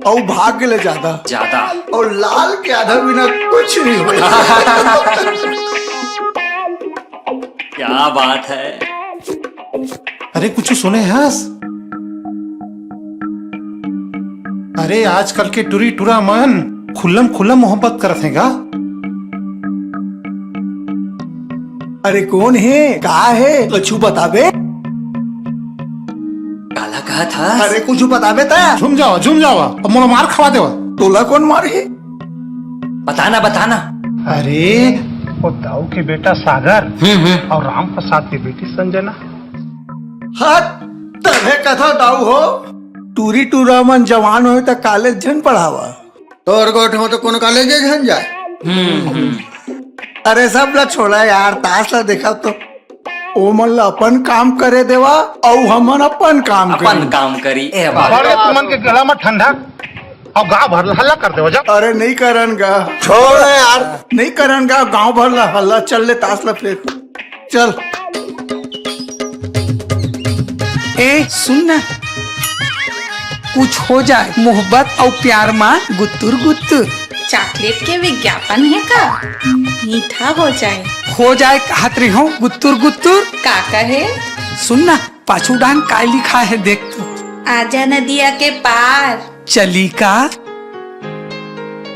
और भाग्य ले ज्यादा और लाल के आधा बिना कुछ नहीं हुआ। क्या बात है। अरे कुछ सुने हंस? अरे आजकल के टुरी टुरा मन खुल्लम खुल्लम मोहब्बत करत हैं का? अरे कौन है, कहा है, कुछ बताबे। काला कहा था। अरे कुछ बताबे ता। झुम जावा अब मोला मार खवा देवा। तोला कौन मारे? बताना। अरे वो दाऊ के बेटा सागर और राम प्रसाद की बेटी संजना। हाँ तभे कथा दाऊ हो। टूरी टूरा मन जवान हो तो कॉलेज जन पढ़ावा। तोर गोठ हो तो कौन कॉलेज जन जाए। अरे सब ला छोड़ा यार, ताश ला देखा तो ओ मन ला अपन काम करे देवा और हमन अपन काम करी। तुमन के गला में ठंडा और गाँव भर हल्ला कर दे। अरे नहीं करन गा, छोड़ यार, नहीं करन गा। गाँव भर ला हल्ला, चल ले ताश ला फेंक। चल ए सुन ना, कुछ हो जाए मोहब्बत और प्यार में गुत्तुर गुत्तुर। चॉकलेट के विज्ञापन है का? मीठा हो जाए कहत रही हूँ गुत्तुर गुत्तुर। का कहे? सुन ना, पाछू डांग का लिखा है देख तो। आजा नदिया के पार। चली का?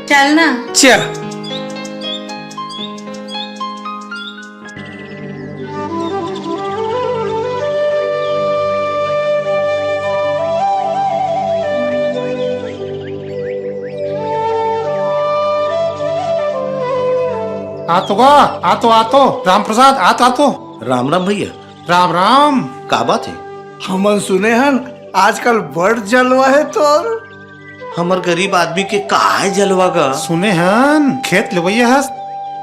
चल ना। चल। आतो राम प्रसाद आतो। राम राम भैया। राम राम। का बात है? हमन सुने हन आजकल बड़ जलवा है तोर। हमर गरीब आदमी के काहे जलवा का? सुने हन खेत लेवैया हस।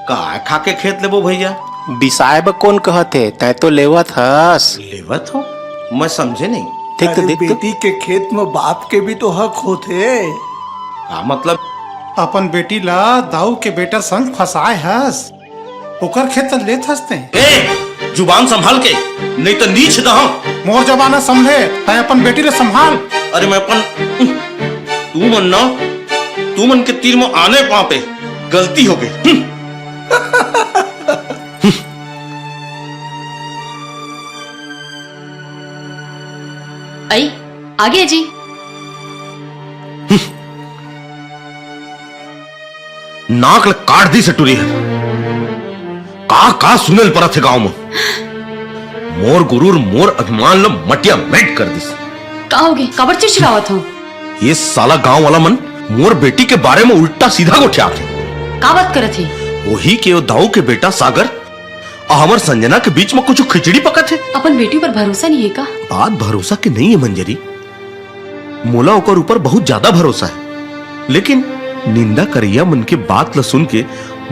का खा के खेत लेबो भैया? बिसाए कौन कहते तै तो लेवत हस। लेवत हो? मैं समझे नहीं। ठीक तो देख तो। बेटी के खेत में बाप के भी तो हक होते। का मतलब? अपन बेटी ला दाऊ के बेटा संग फसाए हस, ओकर खेत लेत हसते। ए जुबान संभाल के, नहीं तो नीच दहूं। मोर जबाना संभले, तै अपन बेटी ले संभाल। अरे मैं अपन तू मन ना तू मन के तीर में आने पाँव पे गलती हो गई। आई आगे जी। नाक काट दी सटुरी है। का सुनल पड़ा थे गांव में। मोर गुरूर मोर अभिमान लो मटिया मेट कर दिस। का होगे कबर चिड़चिड़ावत हो। ये साला गांव वाला मन मोर बेटी के बारे में उल्टा सीधा गोठिया थे। का बात करत है। वही के दाऊ के बेटा सागर और हमर संजना के बीच में कुछ खिचड़ी पका थे। अपन बेटी पर भरोसा नहीं है का। बात भरोसा के नहीं है मंजरी, मोला ओकर ऊपर बहुत ज्यादा भरोसा है, लेकिन निंदा करिया मन के बात ल सुन के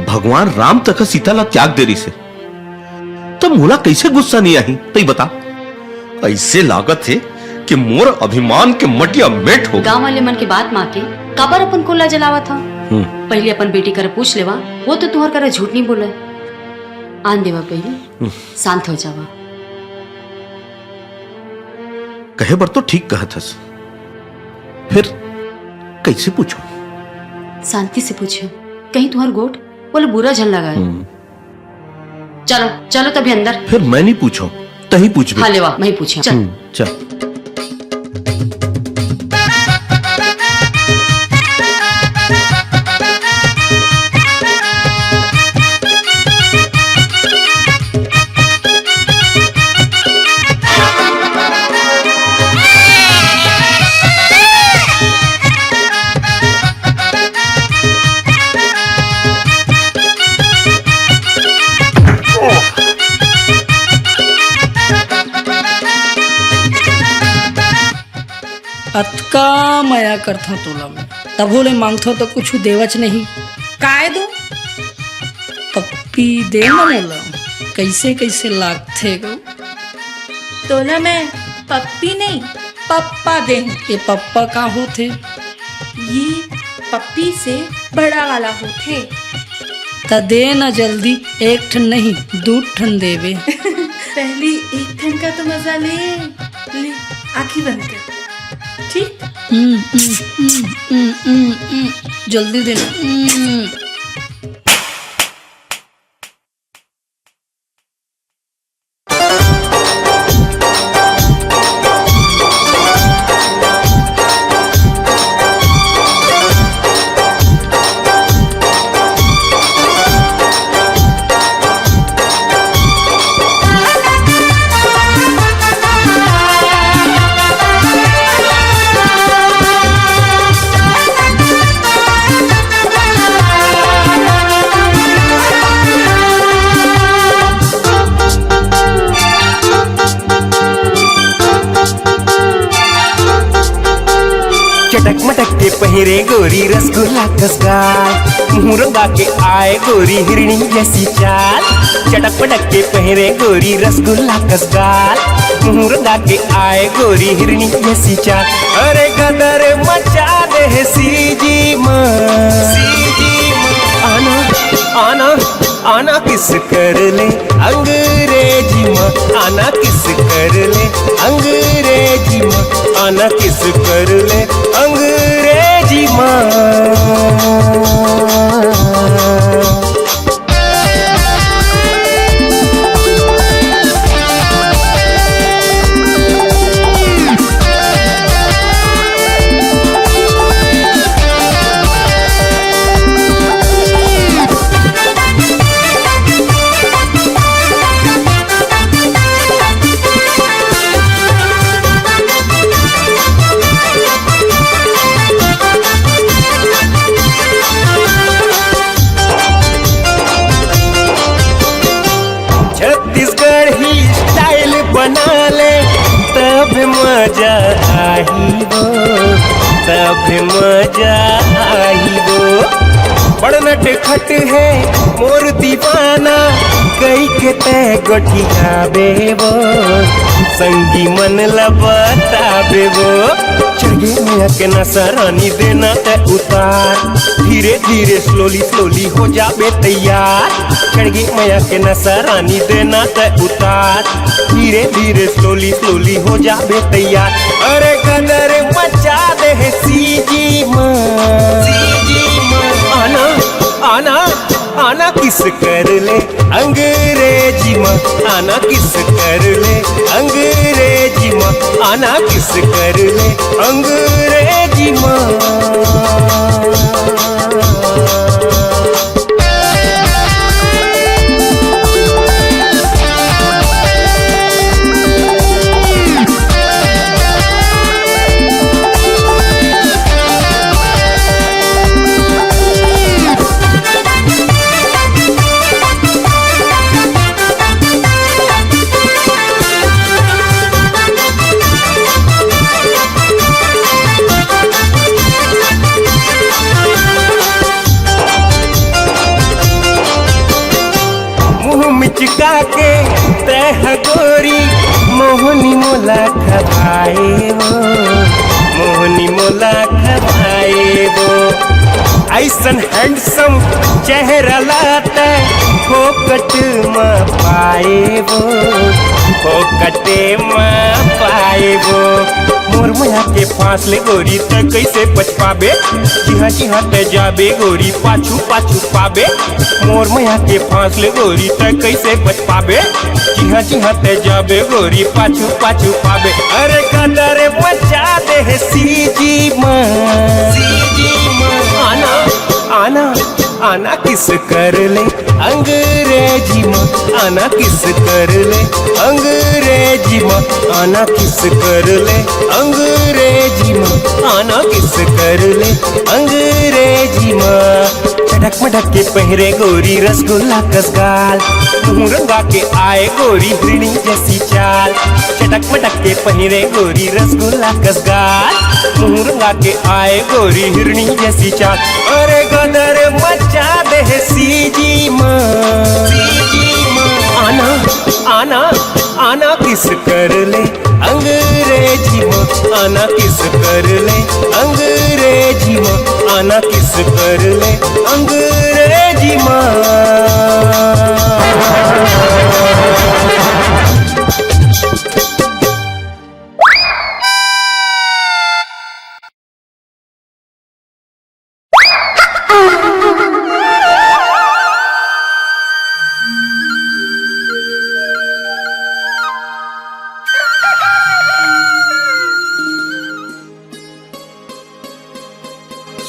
भगवान राम तक सीता ला त्याग दे रही से तो मोला कैसे गुस्सा नहीं आई तई बता। ऐसे लागत है कि मोर अभिमान के मटिया मेट हो। गांव वाले मन के बात माँ के काबर अपन कोला जलावा था। पहले अपन बेटी कर पूछ लेवा, वो तो तुहर कर झूठ नहीं बोले। आन देवा पहले शांत हो जावा। कहे बर तो ठीक कहत हस, फिर कैसे पूछो। शांति से पूछो, कहीं तुम्हार गोट बोले बुरा झल लगा है। चलो चलो तभी अंदर। फिर मैं नहीं पूछो तही पूछ। हाँ लेवा मैं पूछा। चल चल। अतका माया करथा तोला में तब ले मांगथो तो कुछ देवच नहीं। काय दो पप्पी दे ना मोला कैसे कैसे लागथे गो। तोला मैं पप्पी नहीं पप्पा दे। ये पप्पा का होथे। ये पप्पी से बड़ा वाला होथे। त दे ना जल्दी, एक ठन नहीं दू ठन देवे। पहली एक ठन का तो मजा ले ले। आँखी बंद कर ठीक। जल्दी देना। चटक मटक के पहिरे गोरी रसगुल्ला कसगाल, मुंह रंगा के आए गोरी हिरणी जैसी चाल। चटक मटक के पहिरे गोरी रसगुल्ला कसगाल, मुंह रंगा के आए गोरी हिरणी जैसी चाल। अरे गदर मचा दे सीजी माँ, आना आना आना किस कर ले अंग्रेजी माँ, आना किस कर ले अंग्रेजी माँ, आना किस कर ले अंग्रेजी माँ। बना ले तब मजा आई वो, तब मजा आई वो। बड़ नट खट है मोर दीवाना, कई के तय गोठिया बेवो, संगी मन लबता बेवो। चढ़े मैया के नसरानी देना तय उतार, धीरे धीरे स्लोली स्लोली हो जाबे तैयार। चढ़े मैया के नसरानी देना तय उतार, धीरे धीरे स्लोली स्लोली हो जाबे तैयार। अरे कदर मचा दे है सीजी माँ आना आना आना किस कर ले अंग्रेजी माँ आना किस कर ले अंग्रेजी माँ आना किस कर ले अंग्रेजी माँ चिका के तह गोरी मोहनी मोला खबाए वो मोहनी मोला खबाए वो ऐसन हैंडसम चेहरा लाता फोकट में पाए वो फोकटे में पाए वो मोर मया के फांसले गोरी त कैसे बच पाबे जी हाँ ते जाबे गोरी पाछू पाछू पाबे मोर मया के फांसले गोरी त कैसे बच पाबे जी हाँ ते जाबे गोरी पाछू पाछू पाबे अरे कदर बचा दे है सीजी माँ आना आना आना किस कर ले अंग्रेजी माँ आना किस कर ले अंग्रेजी माँ आना किस कर ले अंग्रेजी माँ आना किस कर ले अंग्रेजी माँ चटक मटक के पहरे गोरी रसगुल्ला कस गाल मुँह रंगा के आए गोरी हिरणी जैसी चाल चटक मटक के पहरे गोरी रसगुल्ला कस गाल मुँह रंगा के आए गोरी हिरणी जैसी चाल अरे गदर मचा दे है सीजी माँ आना आना आना किस कर ले अंग्रेजी माँ आना किस कर ले अंग्रेजी माँ आना किस कर ले अंग्रेजी माँ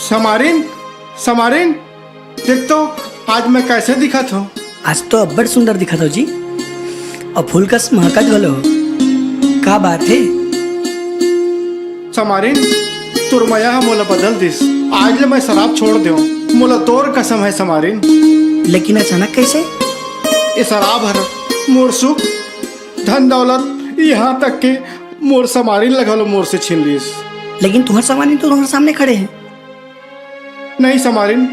समारिन समारिन देख तो आज मैं कैसे दिखत हूँ। आज तो अब्बड़ सुंदर दिखत हो जी और फूल का महकत घलो का बात है समारिन तुरमया मोला बदल दिस आज ले मैं शराब छोड़ दो मोला तोर कसम है समारिन। लेकिन अचानक कैसे ये शराब हर मोर सुख धन दौलत यहाँ तक के मोर समारिन लगलो मोर से छीन लीस। लेकिन तुम्हारे समारिन तो तुम्हारे सामने खड़े हैं। नहीं समारिन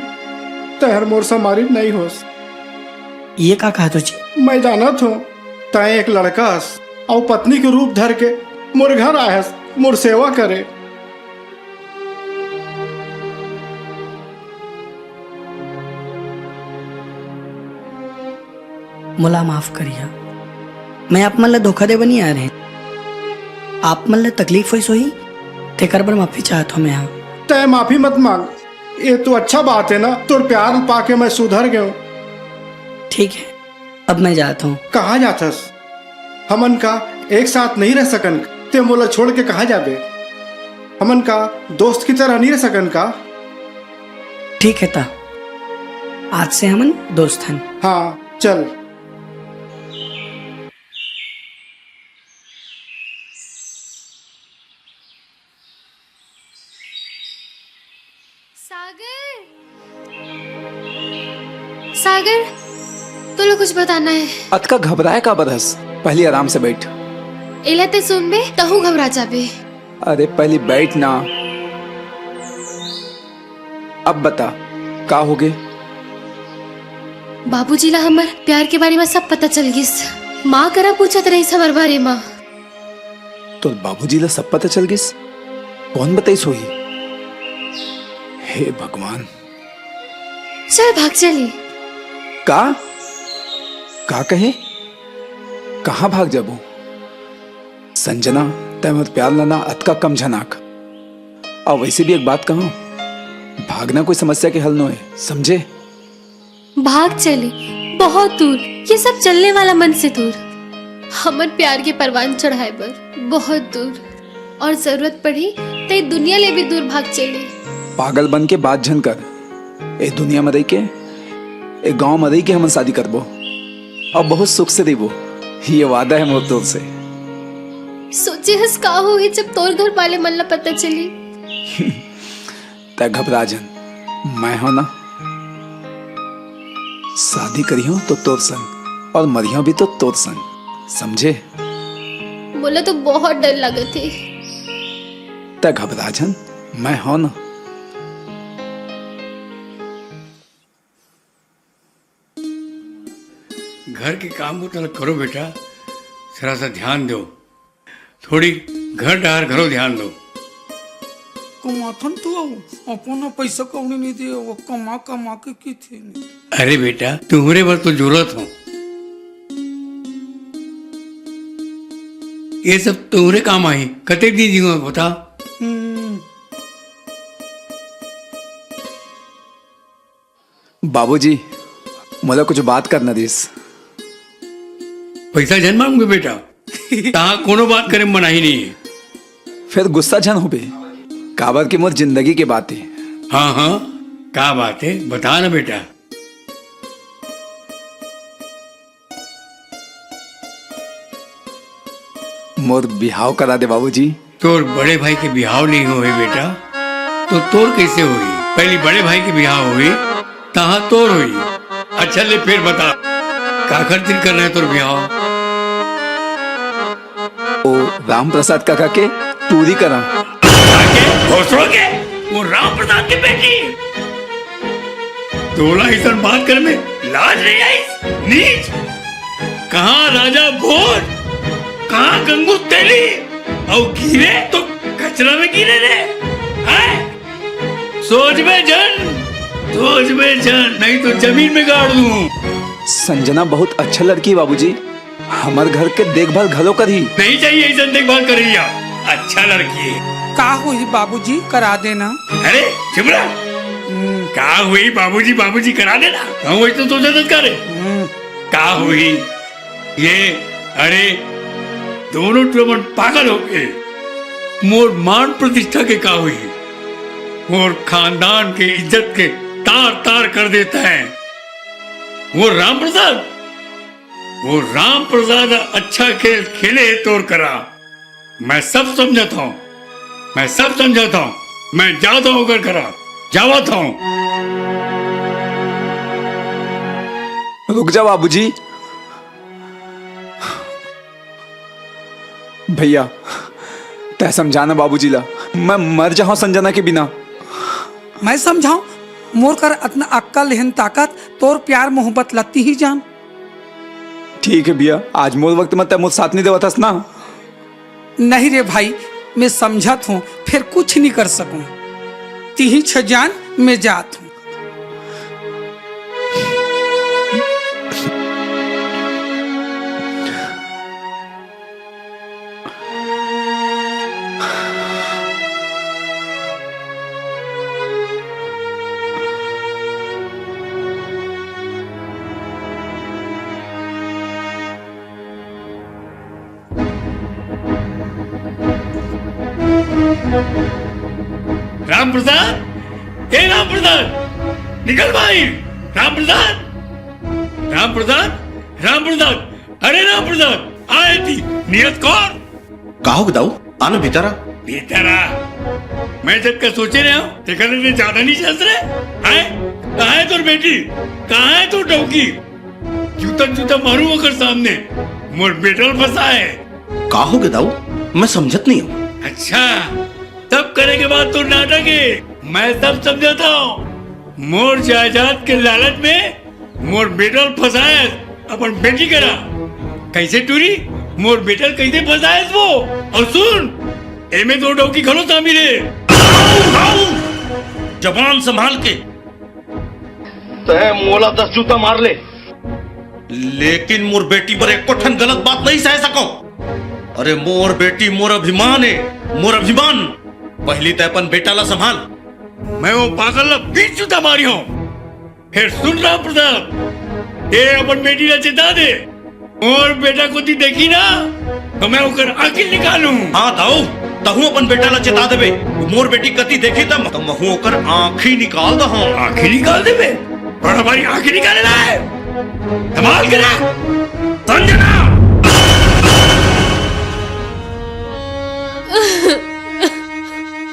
तहर मोर समारिन नहीं होस। ये का कहा तुझे मैं जानत हूँ तय एक लड़का हस और पत्नी के रूप धर के मोर घर आयस मोर सेवा करे। मोला माफ करिया मैं आप मन ला धोखा दे बनी आ रहे आप मन ला तकलीफ हुई सोही तेकर बर माफी चाहत हूँ मैं यहाँ। तय माफी मत मांग ये तो अच्छा बात है ना तोर प्यार पाके मैं सुधर गया हूँ। ठीक है अब मैं जाता हूँ। कहाँ जाथस हमन का एक साथ नहीं रह सकन ते मोला छोड़ के कहाँ जाबे हमन का दोस्त की तरह नहीं रह सकन का। ठीक है ता आज से हमन दोस्त हैं। हाँ चल। सागर तो लो कुछ बताना है। अतका घबराए का बरस पहले आराम से बैठ। इलाते सुन बे तहु घबरा जाबे। अरे पहले बैठ ना। अब बता का हो गए। बाबूजी ला हमर प्यार के बारे में सब पता चल गिस। माँ करा पूछत रही हमर बारे में। तो बाबूजी ला सब पता चल गिस कौन बताई सोई। हे भगवान चल भाग चली। का कहे कहाँ भाग जाबो। संजना तैमत प्यार लना अतका कम झनाक और वैसे भी एक बात कहूं, भागना कोई समस्या के हल न है, समझे? भाग चले बहुत दूर, ये सब चलने वाला मन से दूर। हमन प्यार के परवान चढ़ाए बर बहुत दूर, और जरूरत पड़ी तो ये दुनिया ले भी दूर भाग चले। पागल बन के बात झन कर, ए दुनिया में रह के, ए गांव में रह के हम शादी करबो और बहुत सुख से रहो, ये वादा है मोर तोर से। सोचे हस का हो जब तोर घर वाले मन ला पता चली। तै घबरा जन, मैं हो ना, शादी करी हो तो तोर संग और मरियो भी तो तोर संग, समझे? बोला तो बहुत डर लगे थे। तै घबरा जन, मैं हो ना। घर के काम को तो करो बेटा, थोड़ा सा ध्यान दो, थोड़ी घर डार घरो ध्यान दो। कमाथन तो अपना पैसा कौड़ी नहीं दिए, वो कमा कमा के थे। अरे बेटा तुम्हारे पर तो जरूरत हो, ये सब तुम्हारे काम आई, कते दीजिएगा बता। बाबूजी मुझे कुछ बात करना दिस। पैसा जन मांगे बेटा, कहा कोनो बात करे मना ही नहीं है। फिर गुस्सा झन हो बे, काबर की मोर जिंदगी की बात है। हाँ हाँ, क्या बात है बता ना बेटा। मोर बिहाव करा दे बाबूजी। तोर बड़े भाई के बिहाव नहीं हुए बेटा, तो तोर कैसे हुई? पहले बड़े भाई के बिहाव हुई, तहा तोर हुई। अच्छा ले फिर बता, का खातिर करना है तोर बिहाव? ओ राम प्रसाद काका के टूरी करा। घोसड़ों के वो राम प्रसाद की बेटी, तोला ऐसा बात कर में लाज नहीं आई? नीच, कहाँ राजा भोज, कहाँ गंगू तेली, और गिरे तो कचरा में गिरे रे। सोच में जन, सोच में जन, नहीं तो जमीन में गाड़ दूं। संजना बहुत अच्छा लड़की बाबूजी, हमार घर के देखभाल घरों कर ही। नहीं चाहिए ऐसा देखभाल करिया, अच्छा लड़की है। का हुई बाबूजी करा देना। अरे चुप रहा, का हुई बाबूजी बाबूजी करा देना, कहूँ वही तो सोचा करे। का हुई ये? अरे दोनों टुमन पागल हो गए। मोर मान प्रतिष्ठा के का हुई, मोर खानदान के इज्जत के तार तार कर देता है वो राम प्रसाद। वो राम प्रसाद अच्छा खेल खेले तोड़ करा, मैं सब समझाता हूँ, मैं सब समझाता हूँ, मैं जाता हूँ कर करा, जावाता हूँ। रुक जा बाबूजी। भैया तै समझाना बाबूजी ला, मैं मर जाऊं संजना के बिना। मैं समझाऊं? मोर कर अतना अक्कल लेहन ताकत, तोर प्यार मोहब्बत लती ही जान। ठीक है भैया, आज मोर वक्त में तै मुझ साथ नहीं देवा था ना। नहीं रे भाई, मैं समझत हूँ, फिर कुछ नहीं कर सकूं। तीही छ जान, मैं जात हूँ। राम प्रसाद, ए राम प्रसाद, निकल भाई। राम प्रसाद, राम प्रसाद, राम प्रसाद, अरे राम प्रसाद आए थी नियत कौर। कहो दाऊ, आना भीतर आ। भीतर आ, मैं जब का सोचे रहा हूँ, देखा नहीं ज्यादा नहीं चल रहे हैं। कहाँ है तोर बेटी, कहाँ है तू डौकी? जूता जूता मारू अगर सामने, मोर बेटल फंसा है। कहो दाऊ, मैं समझत नहीं हूँ। अच्छा, तब करे के बाद तो नाटक है, मैं सब समझाता हूँ। मोर जायदाद के लालच में मोर बेटल फंसाए अपन बेटी करा। कैसे टूरी मोर बेटल कैसे फंसाए वो? और सुन, एमे दो डौकी खलो तामी रे। जबान संभाल के, तय मोला 10 जूता मार ले, लेकिन मोर बेटी पर एक कोठन गलत बात नहीं सह सको। अरे मोर बेटी मोर अभिमान है, मोर अभिमान। पहली तो अपन बेटा ला संभाल। मैं वो पागल ला बीच जूता मारी हूँ। फिर सुन रहा प्रताप, ये अपन बेटी ला चिता दे और बेटा को दी देखी ना तो मैं उकर आखिर निकालूं। हाँ दाऊ, तहू अपन बेटा ला चिता देबे। मोर बेटी कति देखी तब तो महू ओकर आँखी निकाल दहूं। आखिर निकाल देबे और हमारी आखिर निकाले ना है। संभाल के रख संजना।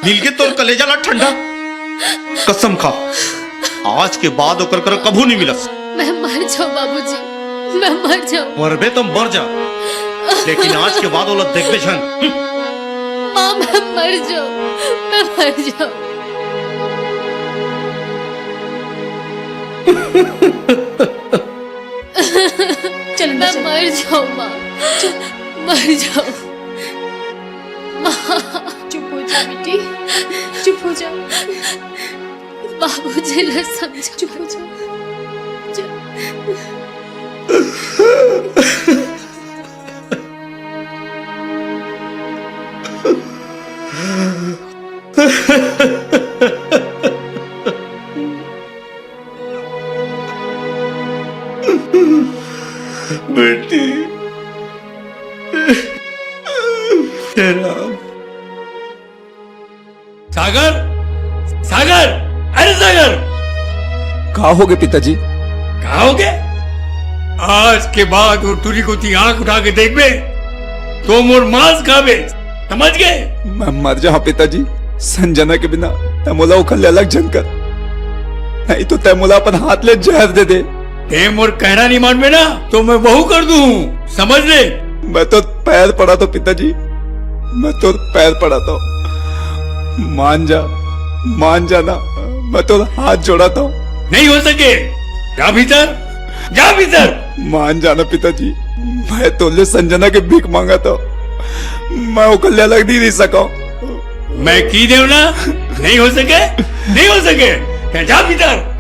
मिल के तोर कलेजा ला ठंडा। कसम खा, आज के बाद ओकर कर कभू नहीं मिलस। मैं मर जाऊं बाबूजी, मैं मर जाऊं। मरबे तो मर जा, लेकिन आज के बाद ओला देखबे छन। माँ मैं मर जाऊं, मैं मर जाऊं। चल मैं मर जाऊं माँ, मर जाऊं। माँ चुप हो जा बेटी, चुप हो जा। बाबूजी ने समझा। चुप हो जा। बेटी तेरा सागर, सागर, अरे सागर, कहा हो गए पिताजी? कहा हो गए? आज के बाद वो टूरी को ती आंख उठा के देख बे तो मोर मांस खावे, समझ गए? मैं मर जाऊं पिताजी, संजना के बिना तैमोला उखल अलग जनकर, नहीं तो तैमोला अपन हाथ ले जहर दे दे। ते मोर कहना नहीं मान में ना तो मैं वहू कर दूं, समझ ले। मैं तो पैर पड़ा तो पिताजी, मैं तो पैर पड़ा तो मान जा ना, मैं तो हाथ जोड़ा था। नहीं हो सके, जा भीतर, जा भीतर। मान जाना पिताजी, मैं तो संजना के भीख मांगा था, मैं उकल्ले अलग नहीं सका। मैं की देव ना, नहीं हो सके, नहीं हो सके, जा भीतर।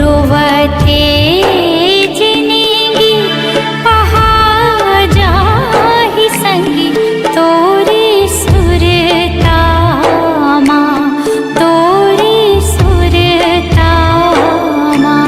रोवते जिनेगी पहा जाहि संगी तोरे सुरता माँ तोरे सुरता माँ।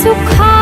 सुखा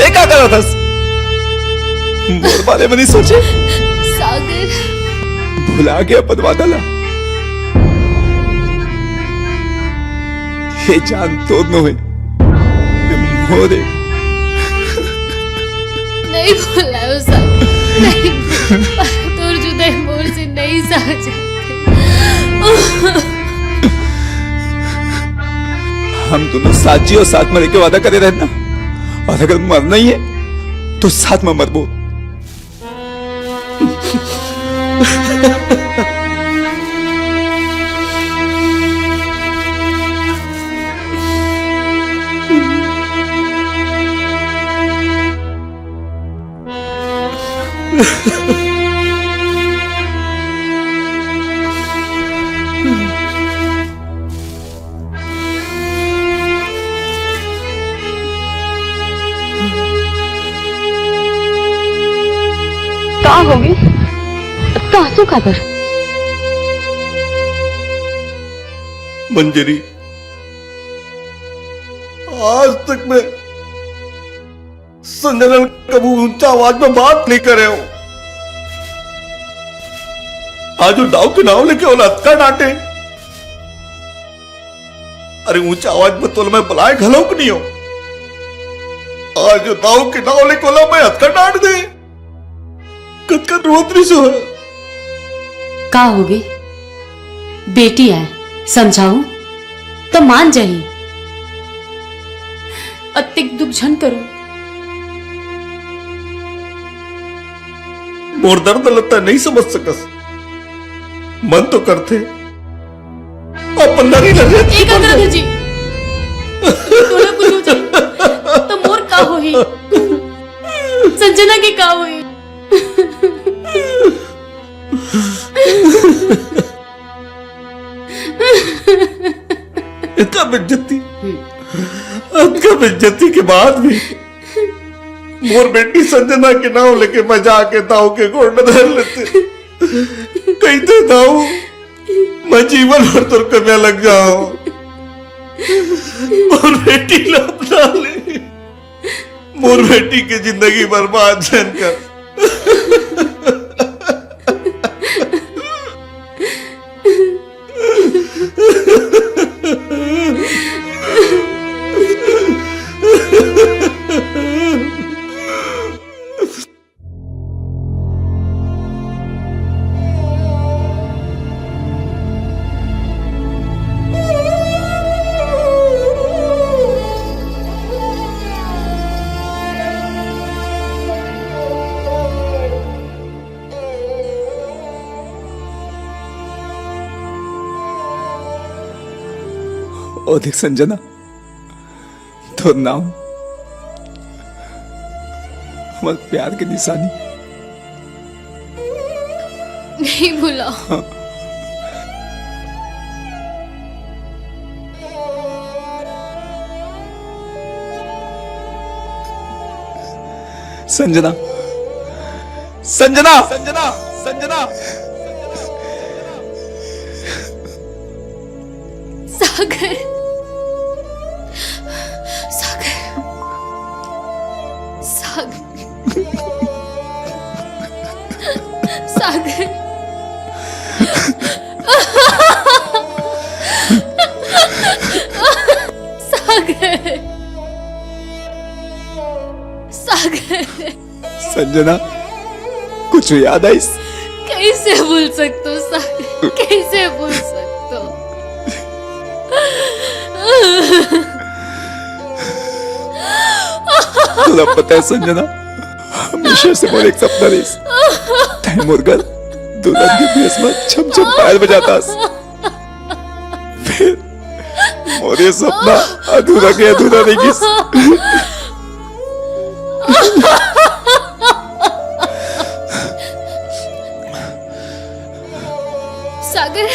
ये क्या कर रहा था? मोर बारे में नहीं सोचे? सागर भुला गया पदवादला। ये जान तो नो है मोरे। नहीं भुलायो सागर, नहीं तोर जुदाई मोर से नहीं सह जाते। हम दोनों साथ जी और साथ मरे के वादा करे रहना, और अगर मरना ही है तो साथ में मरबो। कहाँ होगी? कहाँ सु खबर? मंजरी, आज तक मैं संजना कभी ऊंचा आवाज में बात नहीं करे हो। आज वो दाव के नाव लेके वो लतका डांटे। अरे ऊंचा आवाज में तो मैं बुलाए घलोक नहीं हो। आज वो दाव के नाव लेके वो मैं हथका डांट दे। कद रोतरी से है। का होगी? बेटी है, समझाऊ तो मान जाही। अतिक दुख झन करो। मोर दर्द लगता नहीं समझ सकस। मन तो करते अपन लड़ी लगे। एक अगर जी थोड़ा कुछ हो जाए तो मोर का होही? संजना की का होही? इतना बेइज्जती के बाद भी मोर बेटी संजना के नाव लेके मैं जाके दाऊ के गोड़ में धर लेते। कहते दाऊ मैं जीवन भर तुर कन्या लग जाओ। मोर बेटी लपना ले। मोर बेटी की जिंदगी बर्बाद जन कर। ओ देख संजना, तो नाम हमारे प्यार की निशानी। नहीं भूला। संजना, संजना, संजना, संजना, सागर, सागर, सागर, सागर, सागर, सागर। संजना, कुछ याद आई? कैसे भूल सकते हो सागर? कैसे भूल सकते हो? तुझे पता है संजना, हमेशा से मोर एक सपना रही तय मुर्गल दुल्हन के भेष में छम छम पायल बजाता। फिर मोर ये सपना अधूरा के अधूरा रह गई। सागर,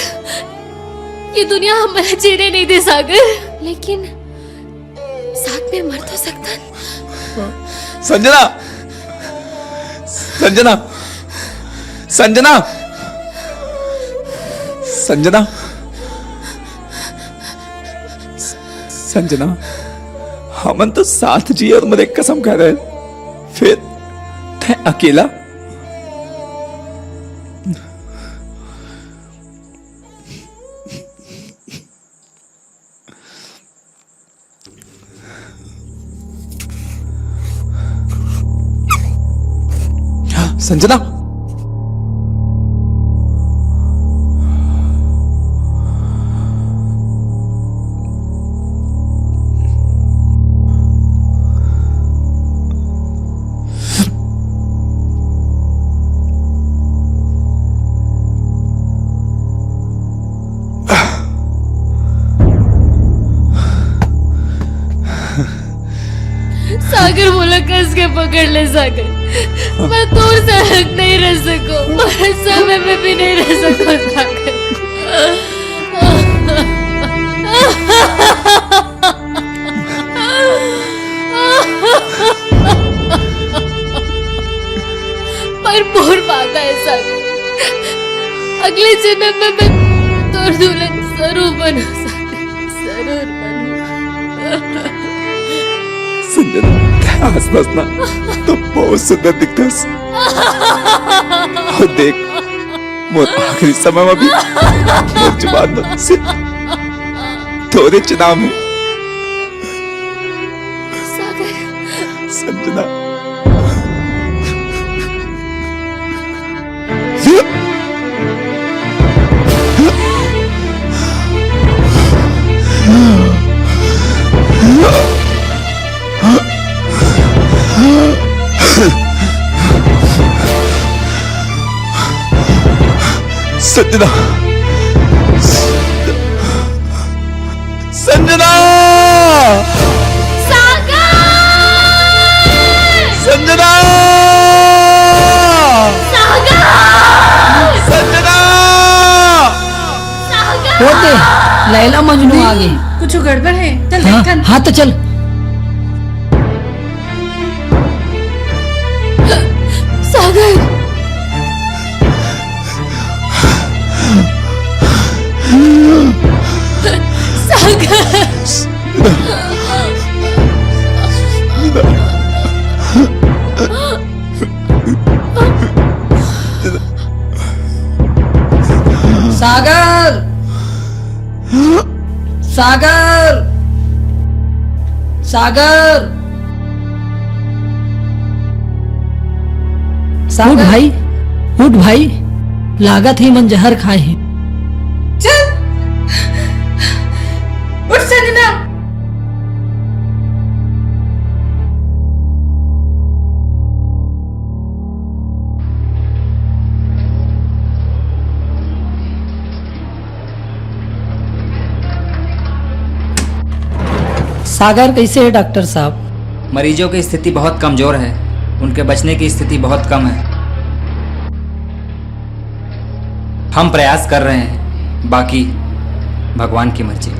ये दुनिया हमारा जीने नहीं दे सागर, लेकिन साथ में मर तो सकता। संजना, संजना, संजना, संजना, संजना, हमन तो साथ जिए और मरे कसम खा रहे हैं। फिर तै अकेला? संजना, सागर बोला कस के पकड़ ले सागर, मैं दूर से अलग नहीं रह सकूं, मैं समय में भी नहीं रह सकूं सागर। पर मोर वादा है सागर, अगले जन्म में मैं तोर दुल्हन जरूर बनूं सागर, जरूर बनूं। संजना, हंसनास ना तो बहुत सुंदर दिखतास। और देख, मोर आखिरी समय में भी मोर जुबान में सिर्फ थोड़े चुनाव में संजना। संजना, संजना, सागर, संजना, सागर, संजना। होते लैला मजनू आ गए। कुछ गड़बड़ है, चल हाँ, देखन। हाँ तो चल। सागर, सागर, सागर, सागर, सागर, उठ भाई, उठ भाई, लागत ही मन जहर खाए हैं। चल, उठ संजना। सागर कैसे है डॉक्टर साहब? मरीजों की स्थिति बहुत कमजोर है, उनके बचने की स्थिति बहुत कम है। हम प्रयास कर रहे हैं, बाकी भगवान की मर्जी।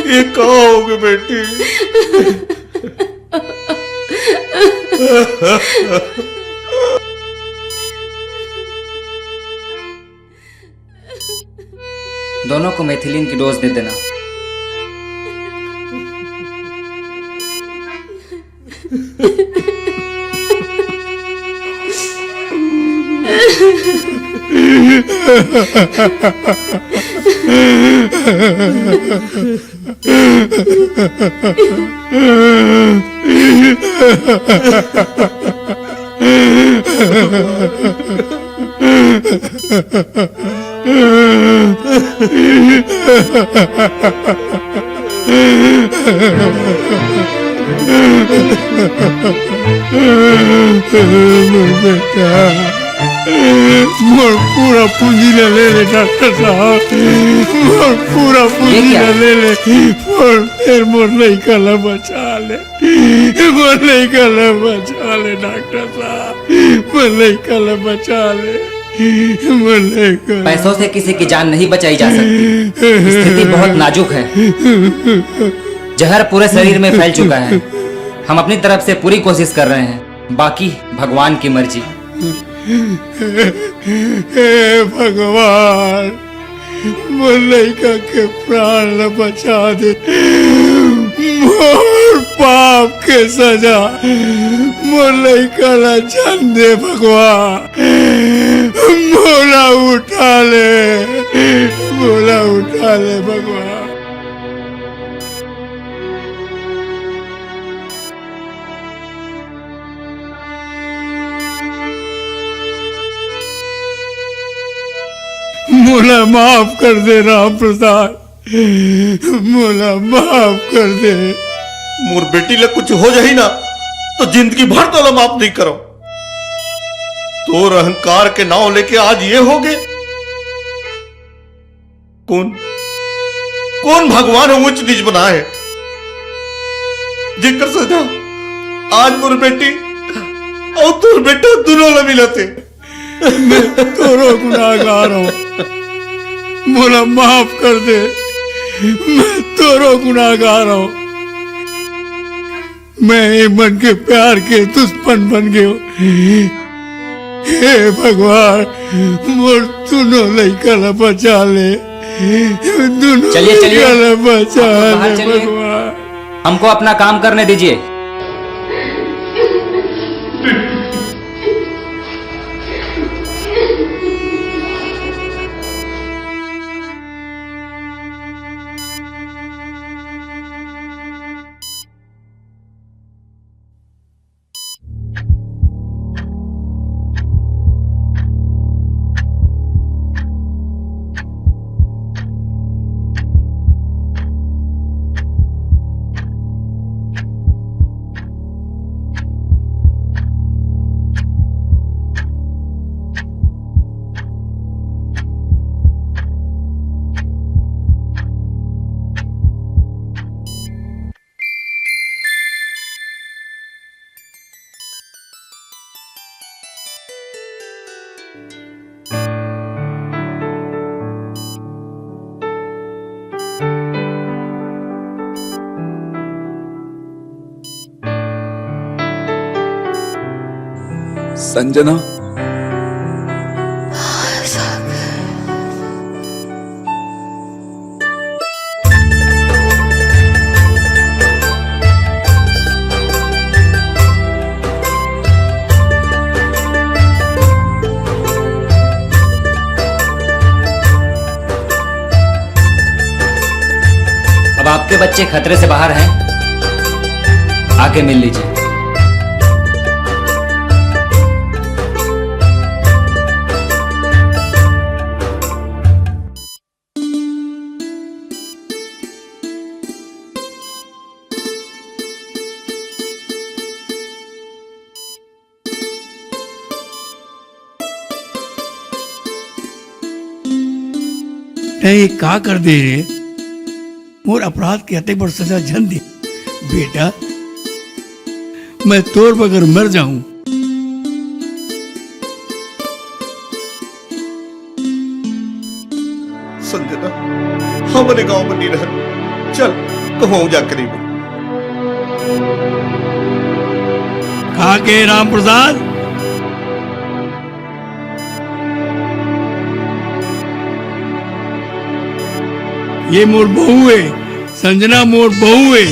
ये कहाँ होगी बेटी? दोनों को मेथिलीन की डोज दे देना। बेटा मोर पूरा पूंजी न ले ले डॉक्टर साहब, मोर पूरा पूंजी न ले ले, मोर नहीं कल बचा ले, मोर नहीं कल बचा ले डॉक्टर साहब, मोर नहीं कल बचा ले, मोर नहीं कल। पैसों से किसी की जान नहीं बचाई जा सकती, स्थिति बहुत नाजुक है, जहर पूरे शरीर में फैल चुका है। हम अपनी तरफ से पूरी कोशिश कर रहे हैं, बाकी भगवान की मर्जी। हे भगवान, मोर लड़का के प्राण न बचा दे, मोर पाप के सजा मोर लड़का न जान दे भगवान, मोला उठा ले, मोला उठा ले भगवान। मोला माफ कर दे राम प्रसाद, मोला माफ कर दे। मोर बेटी ले कुछ हो जाही ना तो जिंदगी भर तो माफ नहीं करो। तोर अहंकार के नाव लेके आज ये हो गए। कौन भगवान ऊंच नीच बना है जिकर सजा आज मोर बेटी और तोर बेटा दोनों न मिलते। मैं तोरो गुनाहगार हूं, मोला माफ कर दे, मैं तोरो गुनाहगार हूं। मैं मन के प्यार के दुश्मन बन गयो। हे भगवान, मोर दोनों लड़का ला बचा ले, दोनों लड़का ला बचा ले भगवान। हमको अपना काम करने दीजिए। संजना, अब आपके बच्चे खतरे से बाहर हैं, आके मिल लीजिए। ये का कर दे रे, मोर अपराध के अते बड़ सजा झन दे। बेटा, मैं तोर बगैर मर जाऊं। संजना, हमारे गांव में नहीं रह, चल कहूं जा करीब। कहा के राम प्रसाद, ये मोर बहू है, संजना मोर बहू है,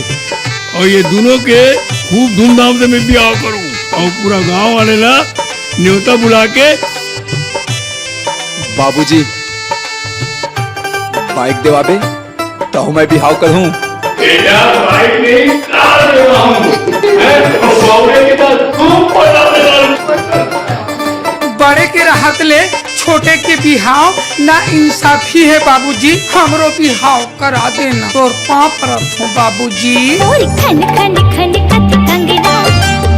और ये दोनों के खूब धूमधाम से मैं ब्याह करूं और पूरा गांव वाले ना न्योता बुला के। बाबूजी, बाइक देवाबे तो मैं बिहाव करूं। बाइक नहीं, कार बड़े के राहत ले छोटे के बिहाव ना इंसाफी है बाबूजी, हमरो बिहाव करा देना। तोर पाँव परत हूँ बाबूजी। खन खन खन कत कंगना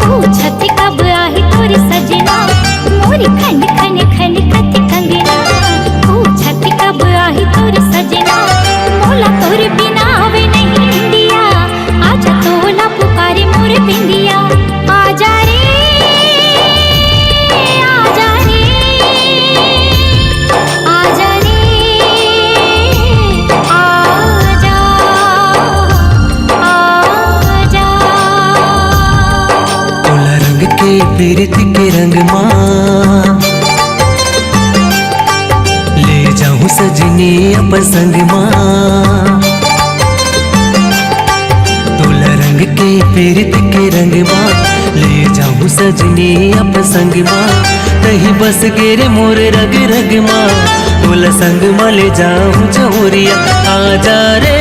पूछत कब आही तोर सजना, मोरी खन खन प्रीत के रंग माँ ले जाऊं सजनी अपन संग माँ तोला रंग के प्रीत के रंग माँ ले जाऊं सजनी अपन संग माँ कहीं बस गेरे मोर रग रग माँ तोला संग माँ ले जाऊं जौरिया आजा रे